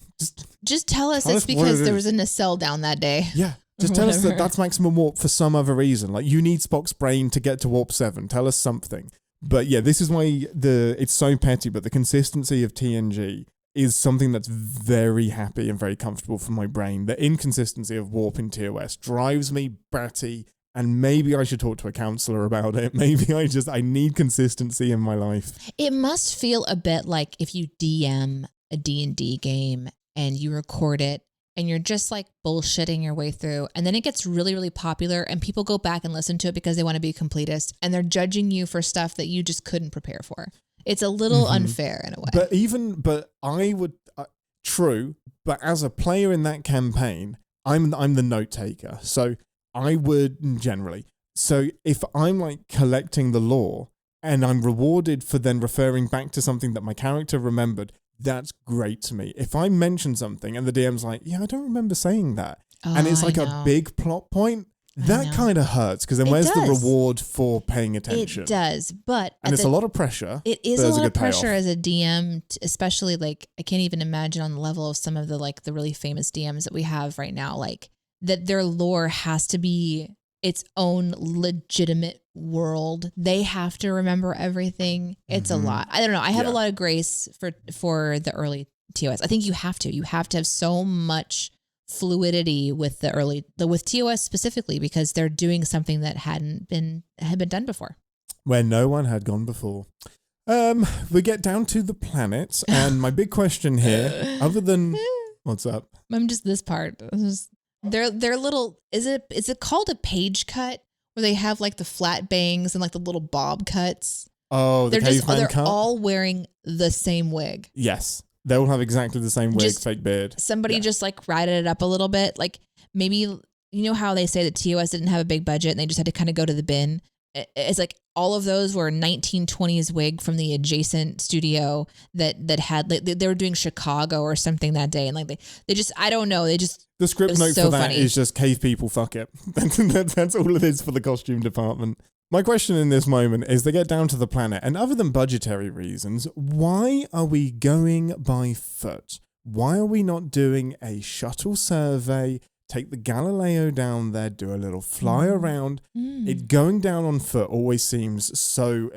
Just tell us it's because there was a nacelle down that day. Yeah. Just tell us that's maximum warp for some other reason. Like, you need Spock's brain to get to warp 7. Tell us something. But yeah, this is why it's so petty, but the consistency of TNG is something that's very happy and very comfortable for my brain. The inconsistency of warp in TOS drives me batty, and maybe I should talk to a counselor about it. Maybe I need consistency in my life. It must feel a bit like if you DM a D&D game and you record it and you're just like bullshitting your way through, and then it gets really, really popular and people go back and listen to it because they want to be completist, and they're judging you for stuff that you just couldn't prepare for. It's a little unfair in a way. But I would, true, but as a player in that campaign, I'm the note taker. So I would generally. So if I'm like collecting the lore and I'm rewarded for then referring back to something that my character remembered, that's great to me. If I mention something and the DM's like, yeah, I don't remember saying that. And it's like a big plot point. That kind of hurts, because then where's the reward for paying attention? It does, but... And it's a lot of pressure. It is a lot of pressure as a DM, especially like, I can't even imagine on the level of some of the like the really famous DMs that we have right now, like that their lore has to be its own legitimate world. They have to remember everything. It's a lot. I don't know. I have a lot of grace for the early TOS. I think you have to have so much fluidity with with TOS specifically, because they're doing something that had been done before, where no one had gone before. We get down to the planets, and my big question here, other than what's up, I'm just this part. They're little. Is it called a page cut, where they have like the flat bangs and like the little bob cuts? Oh, they're all wearing the same wig. Yes. They all have exactly the same wig, fake beard. Somebody just like ratted it up a little bit. Like maybe, you know how they say that TOS didn't have a big budget and they just had to kind of go to the bin? It's like all of those were 1920s wig from the adjacent studio that had, like, they were doing Chicago or something that day. And like they just, I don't know. The script note for that is just cave people, fuck it. That's all it is for the costume department. My question in this moment is, they get down to the planet, and other than budgetary reasons, why are we going by foot? Why are we not doing a shuttle survey, take the Galileo down there, do a little fly around? It going down on foot always seems so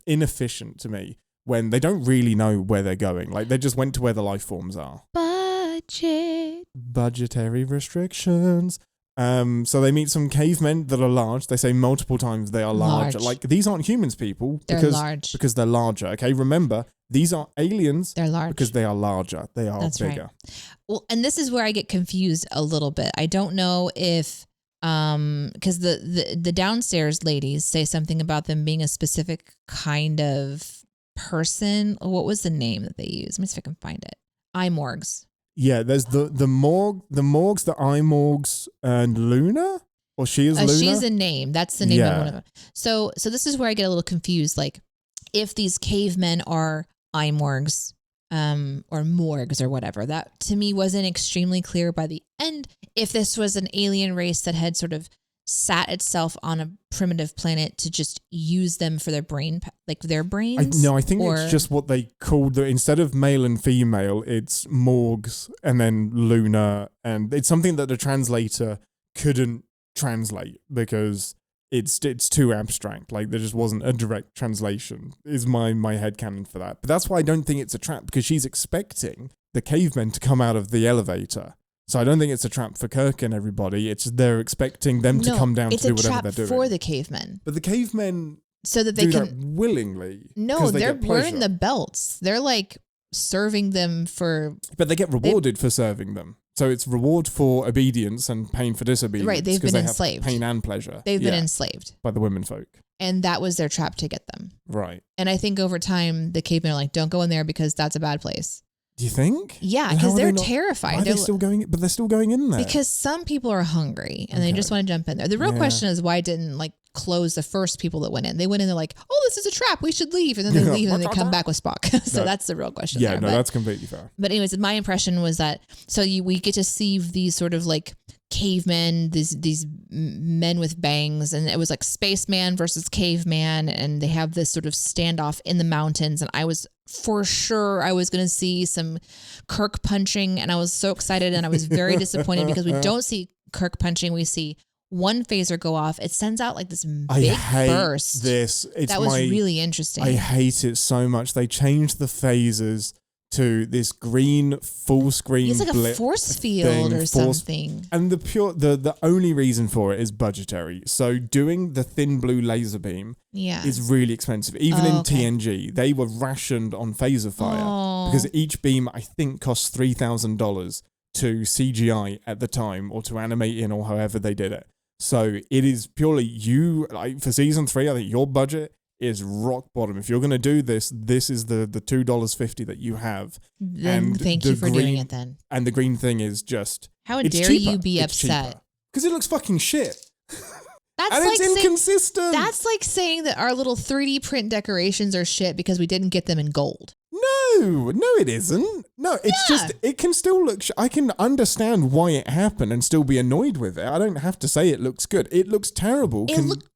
inefficient to me, when they don't really know where they're going. Like, they just went to where the life forms are. Budget. Budgetary restrictions. So they meet some cavemen that are large. They say multiple times they are large. Like, these aren't humans, people. They're large. Because they're larger, okay? Remember, these are aliens. They're large. Because they are larger. They are That's bigger. Right. Well, and this is where I get confused a little bit. I don't know if, because the downstairs ladies say something about them being a specific kind of person. What was the name that they use? Let me see if I can find it. Imorgs. Yeah, there's the Morgs, the Imorgs, and Luna, or she is Luna. She's a name. That's the name of one of them. So this is where I get a little confused. Like, if these cavemen are Imorgs, or Morgs or whatever, that to me wasn't extremely clear by the end. If this was an alien race that had sort of sat itself on a primitive planet to just use them for their brains. I think it's just what they called instead of male and female, it's Morgs and then Luna, and it's something that the translator couldn't translate because it's too abstract. Like, there just wasn't a direct translation, is my headcanon for that. But that's why I don't think it's a trap, because she's expecting the cavemen to come out of the elevator. So I don't think it's a trap for Kirk and everybody. It's they're expecting them to come down to do whatever they're doing. It's a trap for the cavemen. But the cavemen so that they do can that willingly. No, they're wearing the belts. They're like serving them for. But they get rewarded for serving them. So it's reward for obedience and pain for disobedience. Right, they've been enslaved. Pain and pleasure. They've been enslaved by the women folk. And that was their trap to get them. Right. And I think over time the cavemen are like, don't go in there because that's a bad place. Do you think? Yeah, because they're terrified. Why are they still going? But they're still going in there because some people are hungry and they just want to jump in there. The real question is why didn't close the first people that went in? They went in there like, oh, this is a trap. We should leave, and then they leave and they come back with Spock. So that's the real question. Yeah, that's completely fair. But anyways, my impression was that we get to see these sort of like cavemen, these men with bangs, and it was like spaceman versus caveman, and they have this sort of standoff in the mountains, and I was for sure I was going to see some Kirk punching, and I was so excited, and I was very disappointed because we don't see Kirk punching. We see one phaser go off. It sends out like this big burst. That was really interesting. I hate it so much. They changed the phasers to this green full screen. It's like a force field or something. And the only reason for it is budgetary. So doing the thin blue laser beam is really expensive. Even in TNG, they were rationed on phaser fire because each beam I think costs $3,000 to CGI at the time, or to animate in, or however they did it. So it is purely for season 3, I think your budget is rock bottom. If you're going to do this is the $2.50 that you have. Then thank you for doing it then. And the green thing is just, how dare you be upset? Because it looks fucking shit. That's and like it's inconsistent. That's like saying that our little 3D print decorations are shit because we didn't get them in gold. No, it isn't. No, it's just, it can still look, I can understand why it happened and still be annoyed with it. I don't have to say it looks good. It looks terrible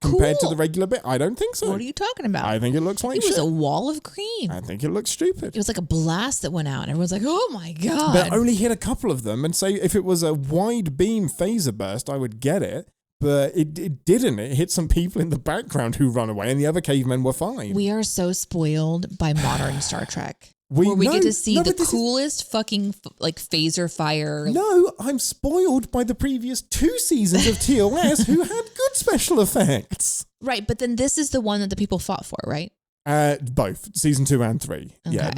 compared to the regular bit. I don't think so. What are you talking about? I think it looks like shit. It was a wall of green. I think it looks stupid. It was like a blast that went out. And everyone's like, oh my God. But only hit a couple of them, and say if it was a wide beam phaser burst, I would get it. But it didn't. It hit some people in the background who run away, and the other cavemen were fine. We are so spoiled by modern Star Trek. We get to see the coolest fucking phaser fire. No, I'm spoiled by the previous 2 seasons of TOS who had good special effects. Right, but then this is the one that the people fought for, right? Both season 2 and 3. Okay. Yeah,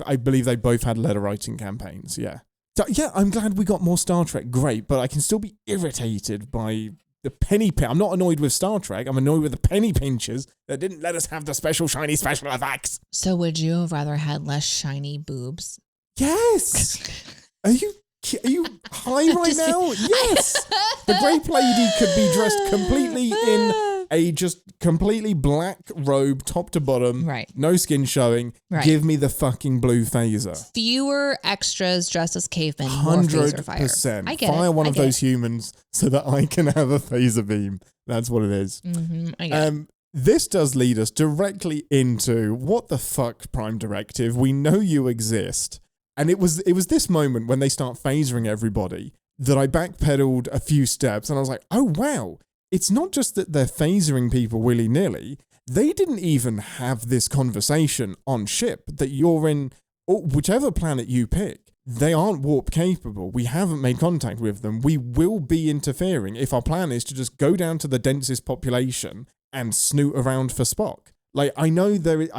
I believe they both had letter writing campaigns. Yeah. So, yeah, I'm glad we got more Star Trek. Great, but I can still be irritated by the penny pinch. I'm not annoyed with Star Trek. I'm annoyed with the penny pinchers that didn't let us have the special special effects. So would you have rather had less shiny boobs? Yes. Are you high right now? Yes. The Grape Lady could be dressed completely in a just completely black robe, top to bottom. Right. No skin showing. Right. Give me the fucking blue phaser. Fewer extras dressed as cavemen. 100%. I get fire one of those humans so that I can have a phaser beam. That's what it is. Mm-hmm. I get it. This does lead us directly into what the fuck, Prime Directive. We know you exist. And it was this moment when they start phasering everybody that I backpedaled a few steps and I was like, oh wow, it's not just that they're phasering people willy-nilly. They didn't even have this conversation on ship that you're in, or whichever planet you pick. they aren't warp capable. We haven't made contact with them. We will be interfering if our plan is to just go down to the densest population and snoot around for Spock. Like, I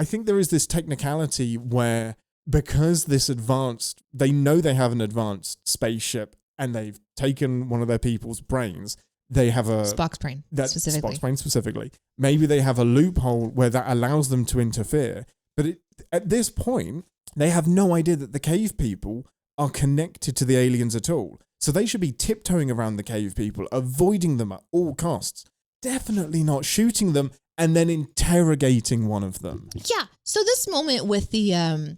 think there is this technicality where, because this advanced, they know they have an advanced spaceship and they've taken one of their people's brains. They have a Spock's brain specifically. Spock's brain specifically. Maybe they have a loophole where that allows them to interfere. But at this point, they have no idea that the cave people are connected to the aliens at all. So they should be tiptoeing around the cave people, avoiding them at all costs. Definitely not shooting them and then interrogating one of them. Yeah. So this moment with the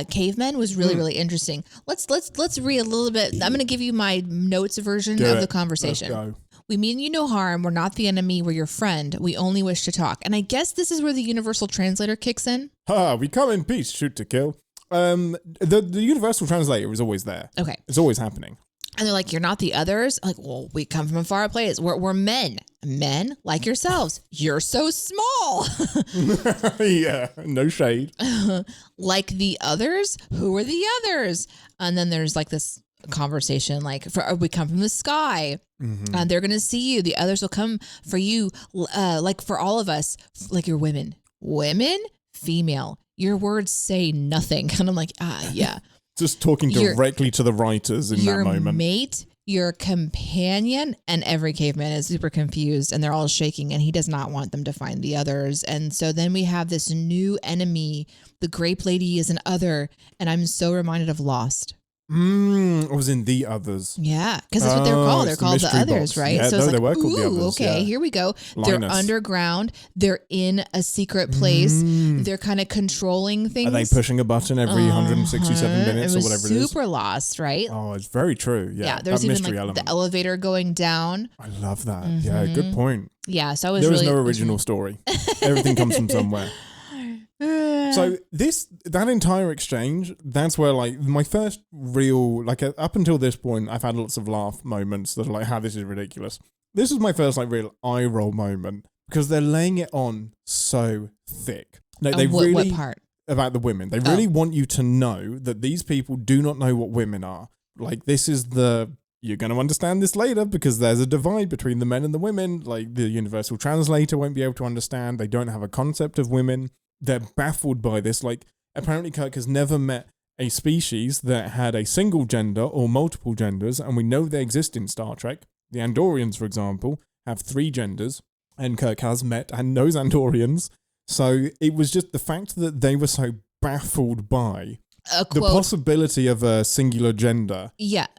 cavemen was really interesting. Let's read a little bit. I'm going to give you my notes version of the conversation. Let's go. We mean you no harm. We're not the enemy. We're your friend. We only wish to talk. And I guess this is where the universal translator kicks in. We come in peace, shoot to kill. The universal translator is always there. Okay. It's always happening. And they're like, you're not the others? Like, well, we come from a far place. We're men. Men like yourselves. You're so small. Yeah, no shade. Like the others? Who are the others? And then there's like this conversation, like, we come from the sky. And they're going to see you. The others will come for you, like for all of us, like you're women. Women? Female. Your words say nothing. And I'm like, yeah. Just talking directly to the writers in that moment. Your mate, your companion, and every caveman is super confused and they're all shaking and he does not want them to find the others. And so then we have this new enemy. The Grape Lady is an other, and I'm so reminded of Lost. I was in The Others. Yeah, because that's what they're called. They're called The Others, box. right? Yeah, so it's they like, were called The Others. Okay, here we go. Linus. They're underground. They're in a secret place. They're kind of controlling things. Are they pushing a button every 167 minutes or whatever it is? Super Lost, right? Oh, it's very true. Yeah, there's that even mystery like element. the elevator going down. I love that. Yeah, good point. Yeah, so I was There really... is no original story. Everything comes from somewhere. So that entire exchange, that's where like my first real, like up until this point, I've had lots of laugh moments that are like, this is ridiculous. This is my first like real eye roll moment because they're laying it on so thick. Like, what part? About the women. They really want you to know that these people do not know what women are. Like, this is you're going to understand this later because there's a divide between the men and the women. Like, the universal translator won't be able to understand. They don't have a concept of women. They're baffled by this. Like, apparently Kirk has never met a species that had a single gender or multiple genders, and we know they exist in Star Trek. The Andorians, for example, have 3 genders, and Kirk has met and knows Andorians. So it was just the fact that they were so baffled by the possibility of a singular gender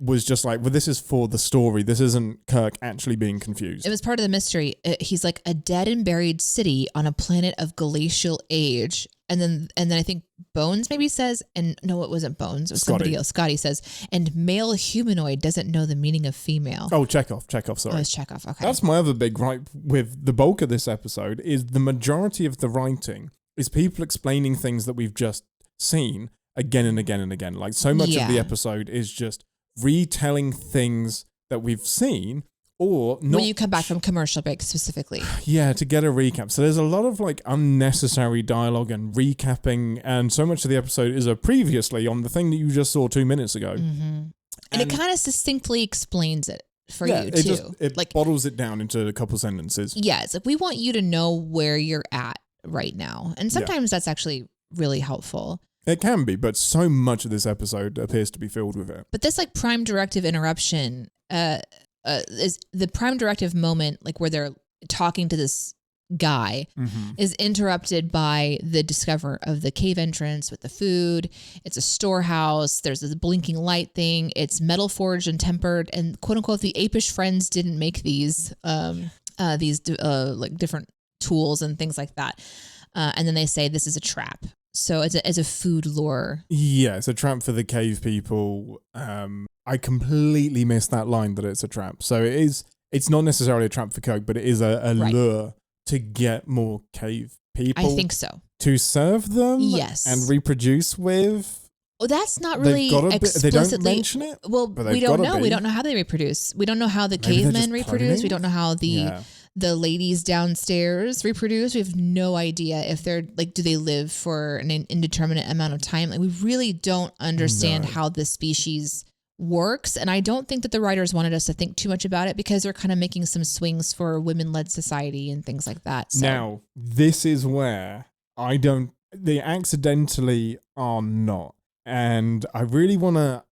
was just like, well, this is for the story. This isn't Kirk actually being confused. It was part of the mystery. He's like a dead and buried city on a planet of glacial age. And then I think Bones maybe says, and no, it wasn't Bones. It was somebody else. Scotty says, and male humanoid doesn't know the meaning of female. Oh, Chekhov, sorry. Oh, it's Chekhov, okay. That's my other big gripe with the bulk of this episode is the majority of the writing is people explaining things that we've just seen again and again and again. Like, so much of the episode is just retelling things that we've seen or not. When you come back from commercial break specifically. Yeah, to get a recap. So there's a lot of like unnecessary dialogue and recapping, and so much of the episode is a previously on the thing that you just saw 2 minutes ago. And it kind of succinctly explains it for you too. It like bottles it down into a couple sentences. Yeah, it's like, we want you to know where you're at right now. And sometimes that's actually really helpful. It can be, but so much of this episode appears to be filled with it. But this like prime directive interruption is the prime directive moment, like where they're talking to this guy, is interrupted by the discover of the cave entrance with the food. It's a storehouse. There's this blinking light thing. It's metal forged and tempered, and quote unquote the apish friends didn't make these like different tools and things like that. And then they say this is a trap. So it's a food lure. Yeah, it's a trap for the cave people. I completely missed that line that it's a trap. So it's not necessarily a trap for Kirk, but it is a lure to get more cave people. I think so. To serve them? Yes. And reproduce with? Well, that's not really explicitly. They don't mention it? Well, we don't know. We don't know how they reproduce. We don't know how the cavemen reproduce. We don't know how the the ladies downstairs reproduce. We have no idea if they're like, do they live for an indeterminate amount of time? Like we really don't understand how this species works. And I don't think that the writers wanted us to think too much about it because they're kind of making some swings for women-led society and things like that. So. Now, this is where they accidentally are not. And I really want to,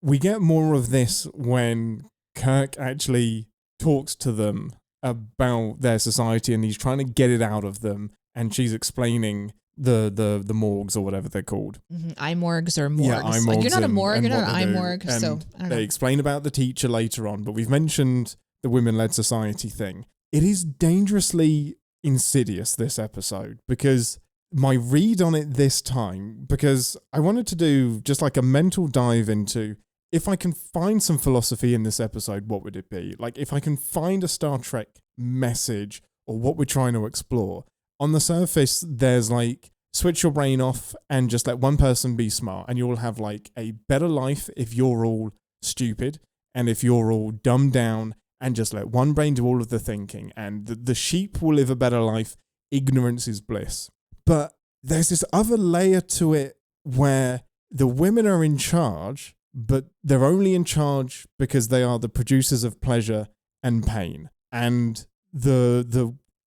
we get more of this when Kirk actually talks to them about their society and he's trying to get it out of them. And she's explaining the morgues or whatever they're called. Mm-hmm. Imorgs or morgues. Yeah, imorgs. Like, you're not a morgue, you're not an imorg. So I don't know. They explain about the teacher later on, but we've mentioned the women-led society thing. It is dangerously insidious, this episode, because my read on it this time, because I wanted to do just like a mental dive into, if I can find some philosophy in this episode, what would it be? Like, if I can find a Star Trek message or what we're trying to explore, on the surface, there's like, switch your brain off and just let one person be smart and you'll have like a better life if you're all stupid and if you're all dumbed down and just let one brain do all of the thinking, and the sheep will live a better life. Ignorance is bliss. But there's this other layer to it where the women are in charge, but they're only in charge because they are the producers of pleasure and pain. And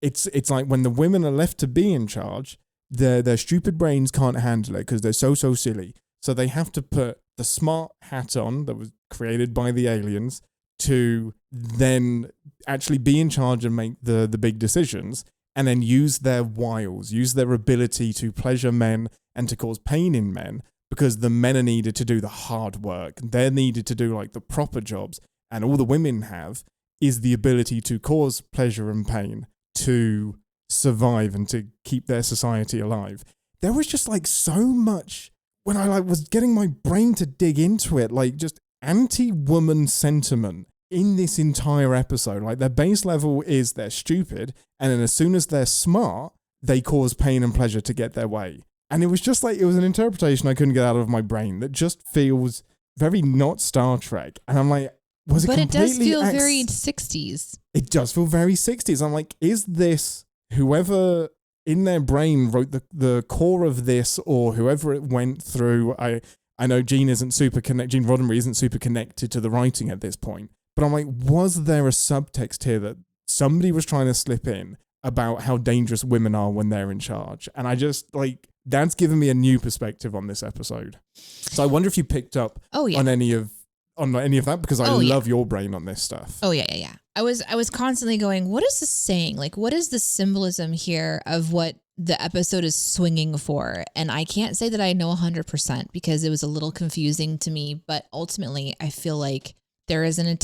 it's like when the women are left to be in charge, their stupid brains can't handle it because they're so silly. So they have to put the smart hat on that was created by the aliens to then actually be in charge and make the big decisions, and then use their wiles, use their ability to pleasure men and to cause pain in men, because the men are needed to do the hard work. They're needed to do like the proper jobs, and all the women have is the ability to cause pleasure and pain to survive and to keep their society alive. There was just like so much when I like was getting my brain to dig into it, like just anti-woman sentiment in this entire episode. Like their base level is they're stupid, and then as soon as they're smart, they cause pain and pleasure to get their way. And it was just like, it was an interpretation I couldn't get out of my brain that just feels very not Star Trek. And I'm like, was it completely... But it does feel very 60s. It does feel very 60s. I'm like, is this whoever in their brain wrote the core of this, or whoever it went through? I know Gene Roddenberry isn't super connected to the writing at this point, but I'm like, was there a subtext here that somebody was trying to slip in about how dangerous women are when they're in charge? And I just like, that's given me a new perspective on this episode. So I wonder if you picked up on any of that, because I love your brain on this stuff. Oh yeah. I was constantly going, what is this saying? Like, what is the symbolism here of what the episode is swinging for? And I can't say that I know 100% because it was a little confusing to me, but ultimately I feel like there is a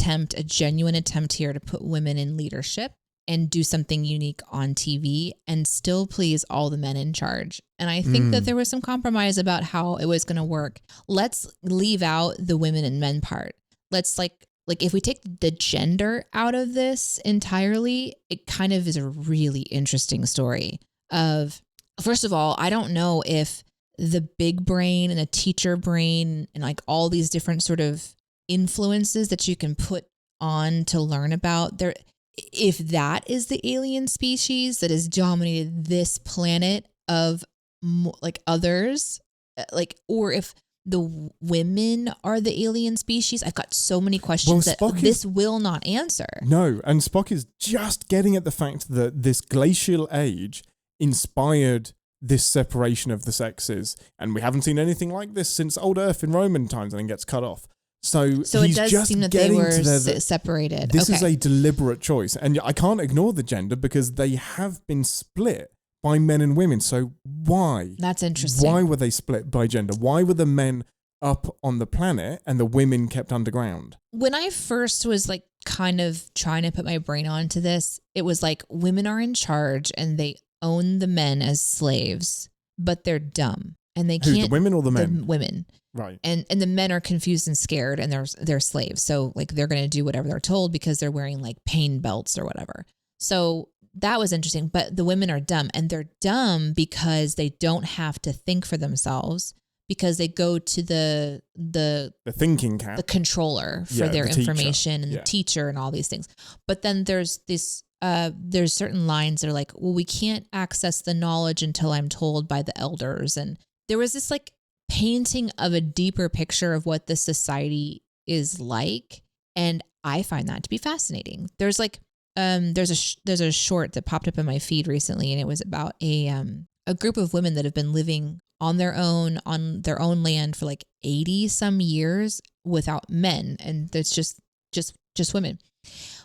genuine attempt here to put women in leadership and do something unique on TV and still please all the men in charge. And I think that there was some compromise about how it was going to work. Let's leave out the women and men part. Let's like if we take the gender out of this entirely, it kind of is a really interesting story of, first of all, I don't know if the big brain and the teacher brain and like all these different sort of influences that you can put on to learn about there, if that is the alien species that has dominated this planet of like others, like, or if the women are the alien species. I've got so many questions that this will not answer. No, and Spock is just getting at the fact that this glacial age inspired this separation of the sexes, and we haven't seen anything like this since old Earth in Roman times, and then gets cut off. So he's it does just seem that they were separated. This is a deliberate choice, and I can't ignore the gender because they have been split by men and women. So why? That's interesting. Why were they split by gender? Why were the men up on the planet and the women kept underground? When I first was like kind of trying to put my brain onto this, it was like women are in charge and they own the men as slaves, but they're dumb and they can't. The women or the men? The women. Right. And the men are confused and scared and they're slaves. So like they're going to do whatever they're told because they're wearing like pain belts or whatever. So that was interesting. But the women are dumb, and they're dumb because they don't have to think for themselves, because they go to the thinking cap, the controller for their information and the teacher and all these things. But then there's this there's certain lines that are like, well, we can't access the knowledge until I'm told by the elders. And there was this like painting of a deeper picture of what the society is like. And I find that to be fascinating. There's like, there's a short that popped up in my feed recently, and it was about a group of women that have been living on their own land for like 80 some years without men. And that's just women,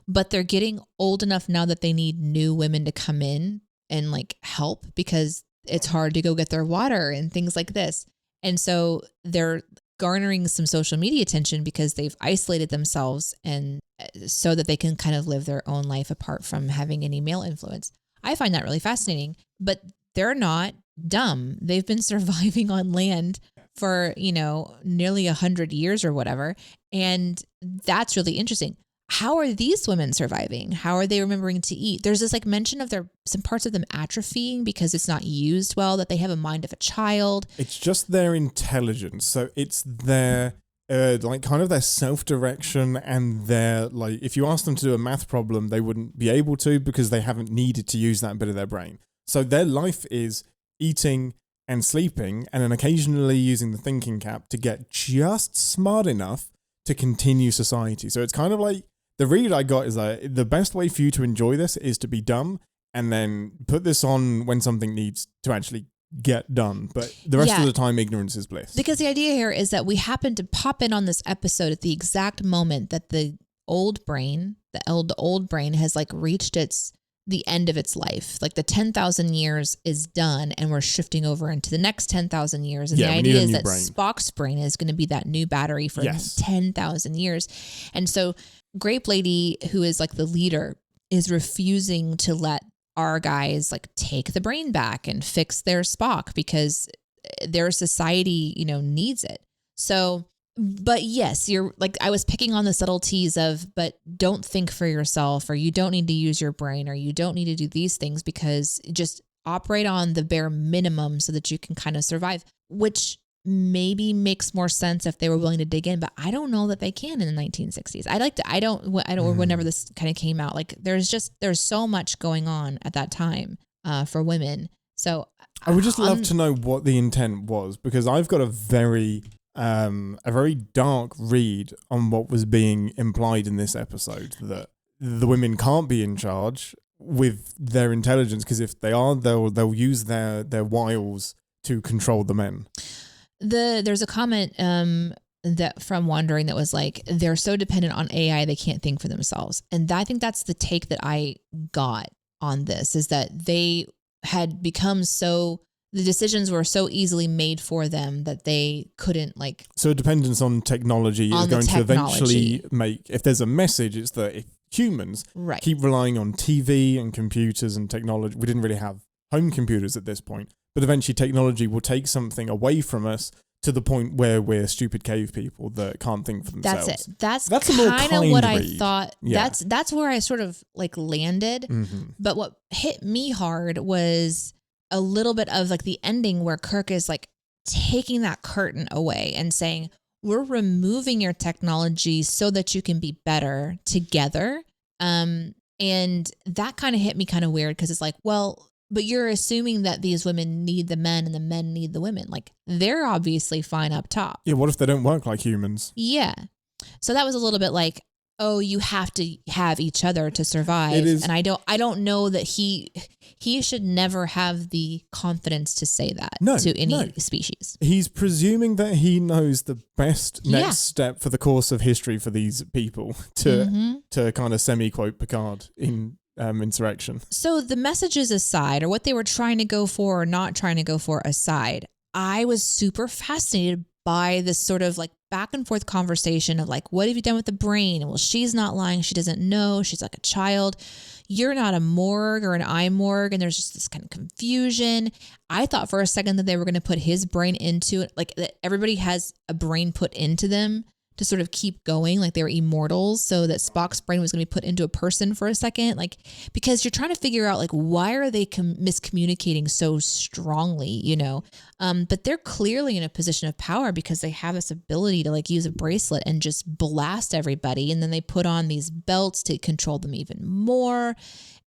but they're getting old enough now that they need new women to come in and like help, because it's hard to go get their water and things like this. And so they're garnering some social media attention because they've isolated themselves, and so that they can kind of live their own life apart from having any male influence. I find that really fascinating, but they're not dumb. They've been surviving on land for, nearly 100 years or whatever. And that's really interesting. How are these women surviving? How are they remembering to eat? There's this like mention of some parts of them atrophying because it's not used well, that they have a mind of a child. It's just their intelligence. So it's their like kind of their self-direction, and their like, if you ask them to do a math problem, they wouldn't be able to because they haven't needed to use that bit of their brain. So their life is eating and sleeping, and then occasionally using the thinking cap to get just smart enough to continue society. So it's kind of like, the read I got is that the best way for you to enjoy this is to be dumb, and then put this on when something needs to actually get done. But the rest of the time, ignorance is bliss. Because the idea here is that we happen to pop in on this episode at the exact moment that the old brain has like reached the end of its life. Like the 10,000 years is done, and we're shifting over into the next 10,000 years. And the idea is that Spock's brain is going to be that new battery for 10,000 years. And so Grape Lady, who is like the leader, is refusing to let our guys like take the brain back and fix their Spock because their society, needs it. So, but yes, you're like, I was picking on the subtleties of, but don't think for yourself, or you don't need to use your brain, or you don't need to do these things, because just operate on the bare minimum so that you can kind of survive, which maybe makes more sense if they were willing to dig in, but I don't know that they can in the 1960s. Or whenever this kind of came out, like there's so much going on at that time for women. So I would just love to know what the intent was, because I've got a very dark read on what was being implied in this episode, that the women can't be in charge with their intelligence, because if they are, they'll use their wiles to control the men. There's a comment that from Wandering that was like, they're so dependent on AI they can't think for themselves. And I think that's the take that I got on this, is that they had become the decisions were so easily made for them that they couldn't like. So dependence on technology is going to eventually make, if there's a message, it's that if humans keep relying on TV and computers and technology, we didn't really have home computers at this point, but eventually technology will take something away from us to the point where we're stupid cave people that can't think for themselves. That's it. That's kind of what I thought. Yeah. That's where I sort of like landed. Mm-hmm. But what hit me hard was a little bit of like the ending where Kirk is like taking that curtain away and saying, we're removing your technology so that you can be better together. And that kind of hit me kind of weird, because it's like, well, but you're assuming that these women need the men and the men need the women. Like, they're obviously fine up top. Yeah, what if they don't work like humans? Yeah. So that was a little bit like, oh, you have to have each other to survive. It is, and I don't know that he should never have the confidence to say that to any species. He's presuming that he knows the best next step for the course of history for these people to kind of semi-quote Picard in Insurrection. So the messages aside, or what they were trying to go for or not trying to go for aside, I was super fascinated by this sort of like back and forth conversation of like, what have you done with the brain? And well, she's not lying. She doesn't know. She's like a child. You're not a morgue or an iMorgue. And there's just this kind of confusion. I thought for a second that they were going to put his brain into it. Like that everybody has a brain put into them to sort of keep going, like they were immortals, so that Spock's brain was going to be put into a person for a second, like, because you're trying to figure out like why are they miscommunicating so strongly, you know? But they're clearly in a position of power because they have this ability to like use a bracelet and just blast everybody, and then they put on these belts to control them even more.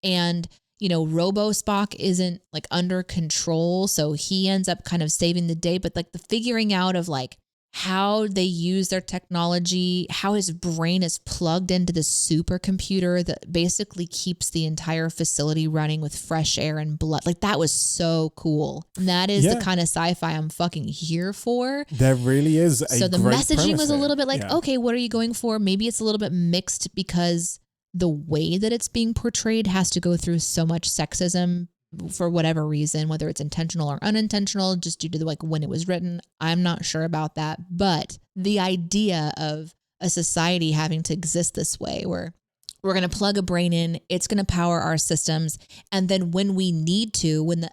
And you know, Robo Spock isn't like under control, so he ends up kind of saving the day. But like the figuring out of like how they use their technology, how his brain is plugged into the supercomputer that basically keeps the entire facility running with fresh air and blood. Like that was so cool. And that is the kind of sci-fi I'm fucking here for. There really is. So the messaging was a little bit like, okay, what are you going for? Maybe it's a little bit mixed because the way that it's being portrayed has to go through so much sexism for whatever reason, whether it's intentional or unintentional, just due to like when it was written. I'm not sure about that. But the idea of a society having to exist this way, where we're going to plug a brain in, it's going to power our systems. And then when we need to, when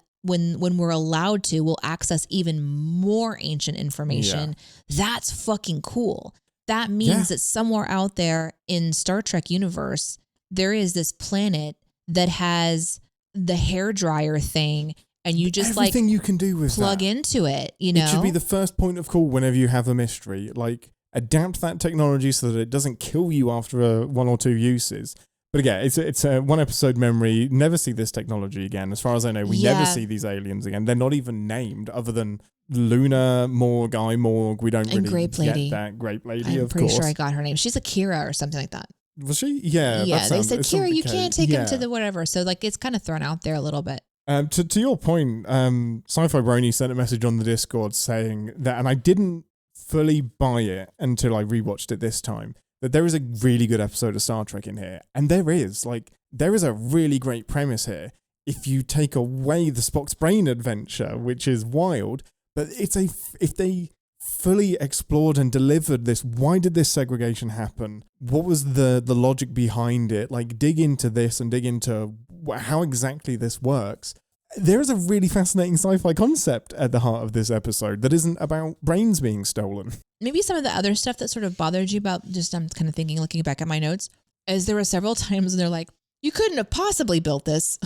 we're allowed to, we'll access even more ancient information. That's fucking cool. That means that somewhere out there in Star Trek universe, there is this planet that has the hairdryer thing, and you just everything you can do with plug into it, you know? It should be the first point of call whenever you have a mystery. Like, adapt that technology so that it doesn't kill you after one or two uses. But again, it's a one episode memory. Never see this technology again. As far as I know, we never see these aliens again. They're not even named other than Luna Morg, Morg. We don't really Grape Lady. Get that Grape Lady, I'm of pretty course. sure I got her name. She's a Kira or something like that. Was she? Yeah. Yeah, they said, Kira, you can't take him to the whatever. So like it's kind of thrown out there a little bit. To your point, Sci-Fi Brony sent a message on the Discord saying that, and I didn't fully buy it until I rewatched it this time, that there is a really good episode of Star Trek in here. And there is a really great premise here. If you take away the Spock's brain adventure, which is wild, but if they fully explored and delivered this, why did this segregation happen? What was the logic behind it? Like, dig into this and dig into how exactly this works. There is a really fascinating sci-fi concept at the heart of this episode that isn't about brains being stolen. Maybe some of the other stuff that sort of bothered you about, just I'm kind of thinking, looking back at my notes, is there were several times when they're like, you couldn't have possibly built this,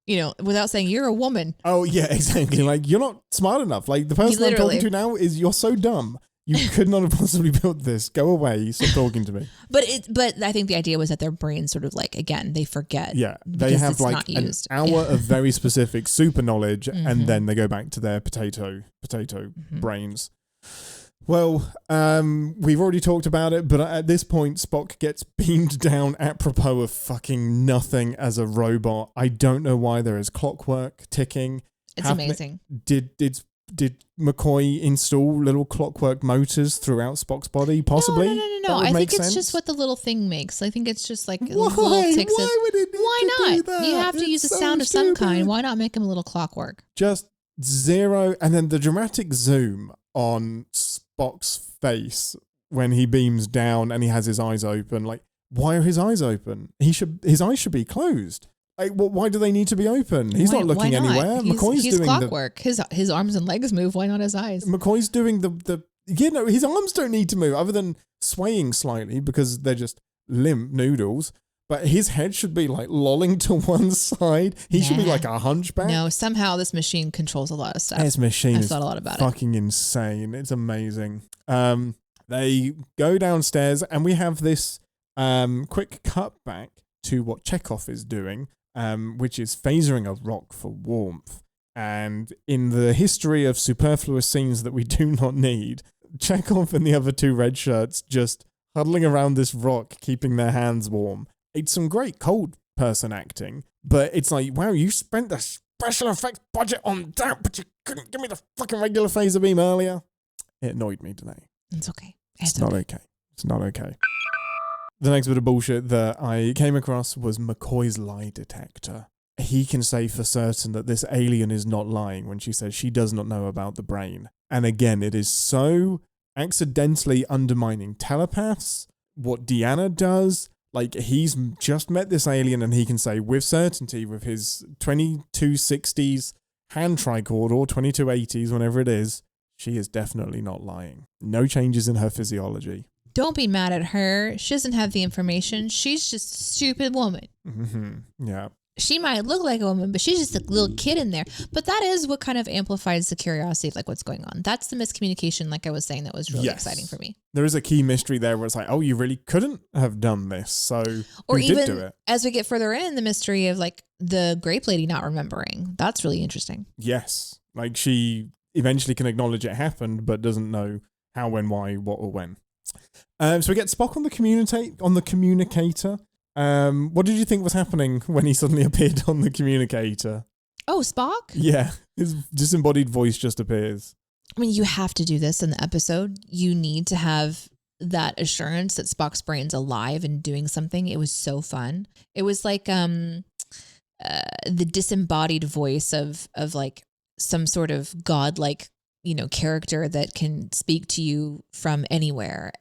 you know, without saying you're a woman. Oh, yeah, exactly. Like, you're not smart enough. Like, the person I'm talking to now is, you're so dumb. You could not have possibly built this. Go away. Stop talking to me. But I think the idea was that their brains sort of like, again, they forget. Yeah. They have like an hour of very specific super knowledge, and then they go back to their potato brains. Well, we've already talked about it, but at this point, Spock gets beamed down apropos of fucking nothing as a robot. I don't know why there is clockwork ticking. It's amazing. Did McCoy install little clockwork motors throughout Spock's body? Possibly. No. I think it's just what the little thing makes. I think it's just like little ticks. Why not? You have to use a sound of some kind. Why not make him a little clockwork? Just zero, and then the dramatic zoom on Spock's face when he beams down and he has his eyes open. Like, why are his eyes open? His eyes should be closed. Like, why do they need to be open? He's not looking anywhere. McCoy's doing clockwork. His arms and legs move. Why not his eyes? McCoy's doing his arms don't need to move other than swaying slightly because they're just limp noodles. But his head should be like lolling to one side. He should be like a hunchback. No, somehow this machine controls a lot of stuff. This machine I've thought a lot about fucking insane. It's amazing. They go downstairs and we have this quick cut back to what Chekhov is doing, which is phasering a rock for warmth. And in the history of superfluous scenes that we do not need, Chekhov and the other two red shirts just huddling around this rock, keeping their hands warm. It's some great cold person acting, but it's like, wow, you spent the special effects budget on that, but you couldn't give me the fucking regular phaser beam earlier. It annoyed me today. It's okay. It's not okay. It's not okay. The next bit of bullshit that I came across was McCoy's lie detector. He can say for certain that this alien is not lying when she says she does not know about the brain. And again, it is so accidentally undermining telepaths, what Deanna does. Like, he's just met this alien and he can say with certainty with his 2260s hand tricorder or 2280s, whenever it is, she is definitely not lying. No changes in her physiology. don't be mad at her. She doesn't have the information. She's just a stupid woman. Mm-hmm. Yeah. She might look like a woman, but she's just a little kid in there. But that is what kind of amplifies the curiosity of like what's going on. That's the miscommunication, like I was saying, that was really exciting for me. There is a key mystery there where it's like, oh, you really couldn't have done this. So or who even did do it? As we get further in, the mystery of like the Grape Lady not remembering. That's really interesting. Yes. Like she eventually can acknowledge it happened, but doesn't know how, when, why, what, or when. So we get Spock on the communicator. What did you think was happening when he suddenly appeared on the communicator? Oh, Spock? Yeah, his disembodied voice just appears. I mean, you have to do this in the episode. You need to have that assurance that Spock's brain's alive and doing something. It was so fun. It was like the disembodied voice of like some sort of godlike, character that can speak to you from anywhere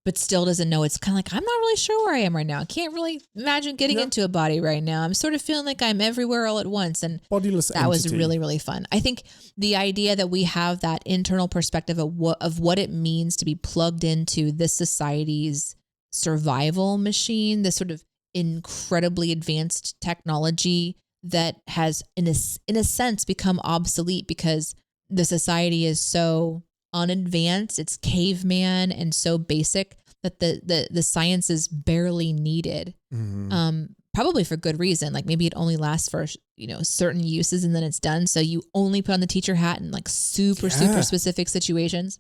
but still doesn't know. It's kind of like, I'm not really sure where I am right now. I can't really imagine getting into a body right now. I'm sort of feeling like I'm everywhere all at once. And bodiless that was really, really fun. I think the idea that we have that internal perspective of what it means to be plugged into this society's survival machine, this sort of incredibly advanced technology that has, in a sense, become obsolete because the society is so unadvanced, it's caveman and so basic that the science is barely needed. Mm-hmm. Probably for good reason. Like maybe it only lasts for certain uses and then it's done. So you only put on the teacher hat in like super specific situations.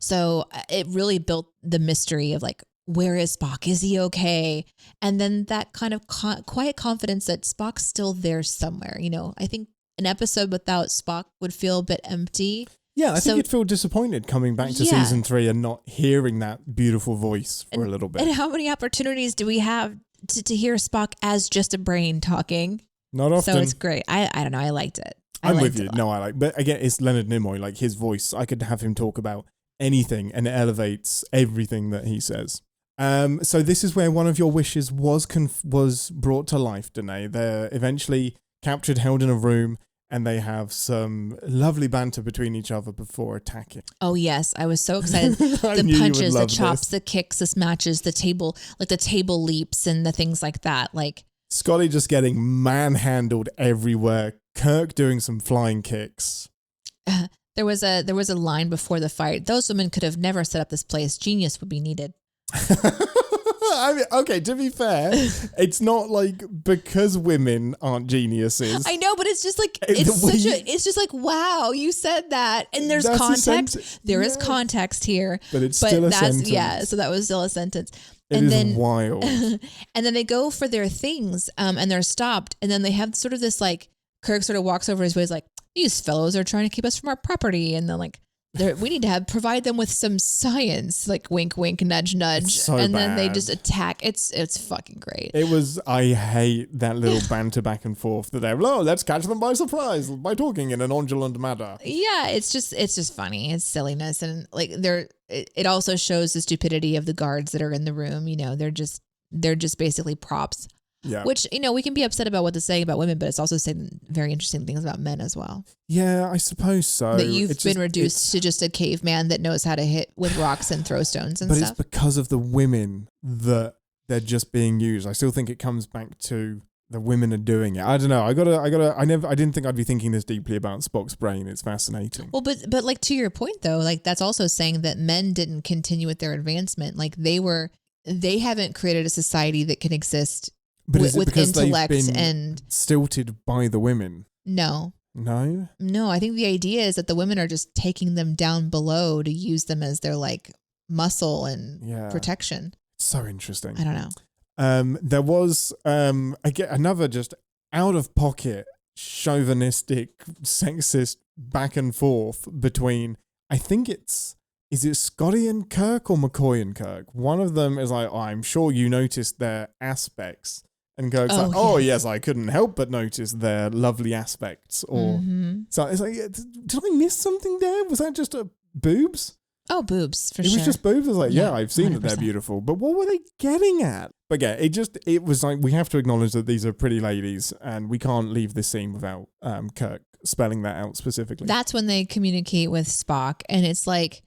So it really built the mystery of like, where is Spock? Is he okay? And then that kind of quiet confidence that Spock's still there somewhere. I think an episode without Spock would feel a bit empty. Yeah, I think you'd feel disappointed coming back to season 3 and not hearing that beautiful voice for a little bit. And how many opportunities do we have to hear Spock as just a brain talking? Not often. So it's great. I don't know. I liked it. I'm with you. No, but again, it's Leonard Nimoy. Like his voice, I could have him talk about anything and it elevates everything that he says. So this is where one of your wishes was brought to life, Deneé. They're eventually captured, held in a room, and they have some lovely banter between each other before attacking. Oh, yes. I was so excited. The punches, the chops, the kicks, the smashes, the table leaps and the things like that. Like Scotty just getting manhandled everywhere. Kirk doing some flying kicks. There was a line before the fight. Those women could have never set up this place. Genius would be needed. I mean, okay, to be fair, it's not like because women aren't geniuses. I know, but it's just like it's just like, wow, you said that, and there's context. There is context here, but it's still a sentence. Yeah, so that was still a sentence. It is wild. And then they go for their things, and they're stopped, and then they have sort of this like Kirk sort of walks over his ways like, these fellows are trying to keep us from our property, and then like. We need to provide them with some science, like wink, wink, nudge, nudge. Then they just attack. It's fucking great. I hate that little banter back and forth that they're, let's catch them by surprise by talking in a nonchalant manner. Yeah, it's just funny. It's silliness. And like it also shows the stupidity of the guards that are in the room. They're just basically props. Yeah. Which, we can be upset about what to say about women, but it's also saying very interesting things about men as well. Yeah, I suppose so. That you've been reduced to just a caveman that knows how to hit with rocks and throw stones and stuff. But it's because of the women that they're just being used. I still think it comes back to the women are doing it. I don't know. I didn't think I'd be thinking this deeply about Spock's brain. It's fascinating. Well, but like to your point though, like that's also saying that men didn't continue with their advancement. Like they haven't created a society that can exist. But is it with because intellect they've been and stilted by the women? No. I think the idea is that the women are just taking them down below to use them as their like muscle and protection. So interesting. I don't know. There was again another just out of pocket chauvinistic, sexist back and forth between. I think is it Scotty and Kirk or McCoy and Kirk? One of them is like, I'm sure you noticed their aspects. And Kirk's yes, I couldn't help but notice their lovely aspects. Or So it's like, did I miss something there? Was that just boobs? Oh, boobs, for sure. It was just boobs? I was like, I've seen 100%. That they're beautiful. But what were they getting at? But yeah, it was like, we have to acknowledge that these are pretty ladies and we can't leave this scene without Kirk spelling that out specifically. That's when they communicate with Spock. And it's like,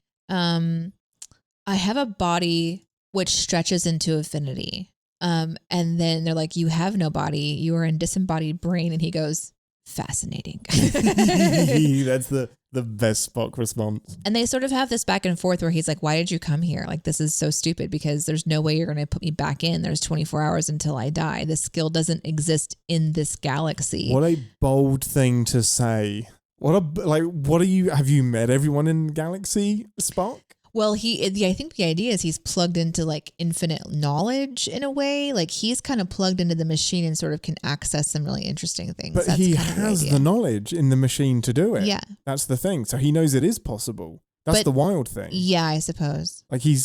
I have a body which stretches into infinity. And then they're like, you have no body. You are a disembodied brain. And he goes, fascinating. That's the best Spock response. And they sort of have this back and forth where he's like, why did you come here? Like, this is so stupid because there's no way you're going to put me back in. There's 24 hours until I die. This skill doesn't exist in this galaxy. What a bold thing to say. Have you met everyone in the galaxy, Spock? Well, I think the idea is he's plugged into like infinite knowledge in a way. Like he's kind of plugged into the machine and sort of can access some really interesting things. But he has the knowledge in the machine to do it. Yeah. That's the thing. So he knows it is possible. That's the wild thing. Yeah, I suppose. Like I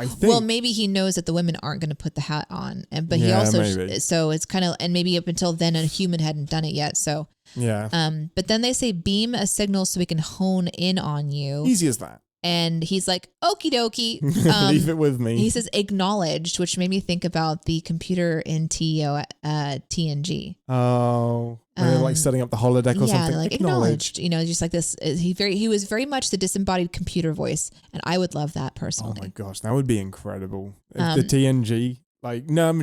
think. Well, maybe he knows that the women aren't going to put the hat on, but he also, maybe. So it's kind of, and maybe up until then a human hadn't done it yet. So, yeah. But then they say beam a signal so we can hone in on you. Easy as that. And he's like, okie dokie. Leave it with me. He says acknowledged, which made me think about the computer in TNG. Oh, they're like setting up the holodeck or something. Like acknowledged. Just like this. He was very much the disembodied computer voice, and I would love that personally. Oh my gosh, that would be incredible. If the TNG,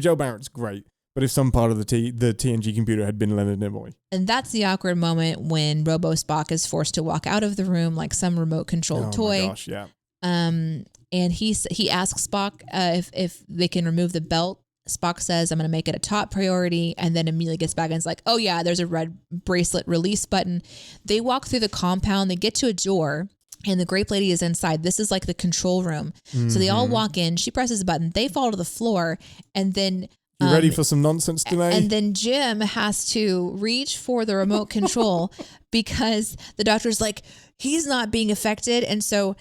Joe Barrett's great. But if some part of the TNG computer had been Leonard Nimoy. And that's the awkward moment when Robo Spock is forced to walk out of the room like some remote controlled toy. Oh my gosh, yeah. And he asks Spock if they can remove the belt. Spock says, I'm going to make it a top priority, and then immediately gets back and is like, oh yeah, there's a red bracelet release button. They walk through the compound. They get to a door. And the Grape Lady is inside. This is like the control room. Mm-hmm. So they all walk in. She presses a button. They fall to the floor. And then... You ready for some nonsense, Deneé? And then Jim has to reach for the remote control because the doctor's like, he's not being affected. And so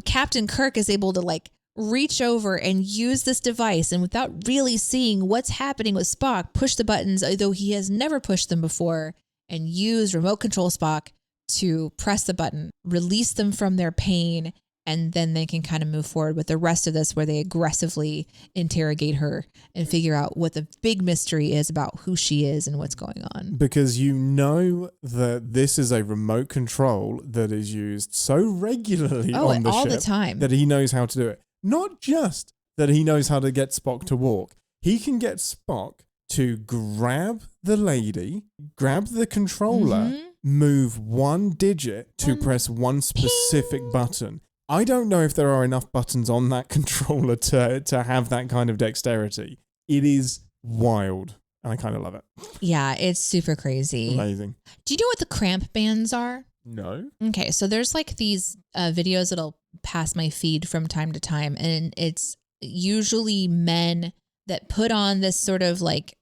Captain Kirk is able to like reach over and use this device and without really seeing what's happening with Spock, push the buttons, although he has never pushed them before, and use remote control Spock to press the button, release them from their pain, and then they can kind of move forward with the rest of this where they aggressively interrogate her and figure out what the big mystery is about who she is and what's going on. Because you know that this is a remote control that is used so regularly on the all ship the time that he knows how to do it. Not just that he knows how to get Spock to walk. He can get Spock to grab the lady, grab the controller, move one digit to press one specific button. I don't know if there are enough buttons on that controller to have that kind of dexterity. It is wild, and I kind of love it. Yeah, it's super crazy. Amazing. Do you know what the cramp bands are? No. Okay, so there's like these videos that'll pass my feed from time to time, and it's usually men that put on this sort of like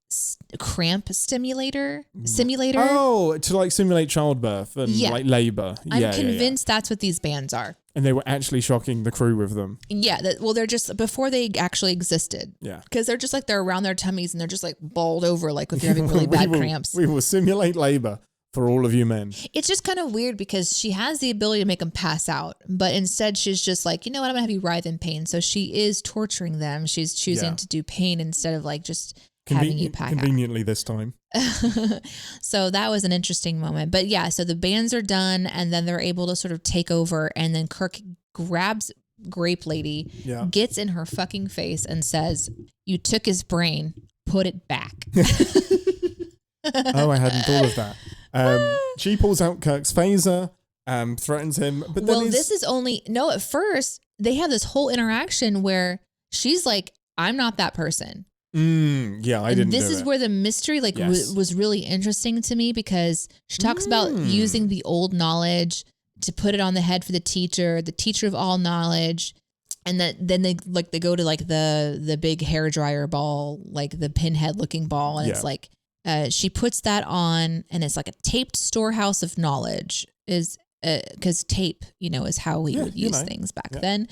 cramp simulator. Oh, to like simulate childbirth and like labor. I'm convinced that's what these bands are. And they were actually shocking the crew with them. Yeah. They're just before they actually existed. Yeah. Because they're just like, they're around their tummies and they're just like balled over, like if you're having really bad cramps. We will simulate labor for all of you men. It's just kind of weird because she has the ability to make them pass out, but instead she's just like, you know what, I'm gonna have you writhe in pain. So she is torturing them. She's choosing to do pain instead of like just having you pack conveniently out. This time. So that was an interesting moment. But yeah, so the bands are done and then they're able to sort of take over, and then Kirk grabs Grape Lady, gets in her fucking face and says, you took his brain, put it back. Oh, I hadn't thought of that. She pulls out Kirk's phaser, threatens him. But then at first they have this whole interaction where she's like, I'm not that person. I didn't. This is where the mystery was really interesting to me, because she talks about using the old knowledge to put it on the head for the teacher of all knowledge, and then they go to like the big hairdryer ball, like the pinhead looking ball, and it's like she puts that on, and it's like a taped storehouse of knowledge, is because tape, is how we would use things back then.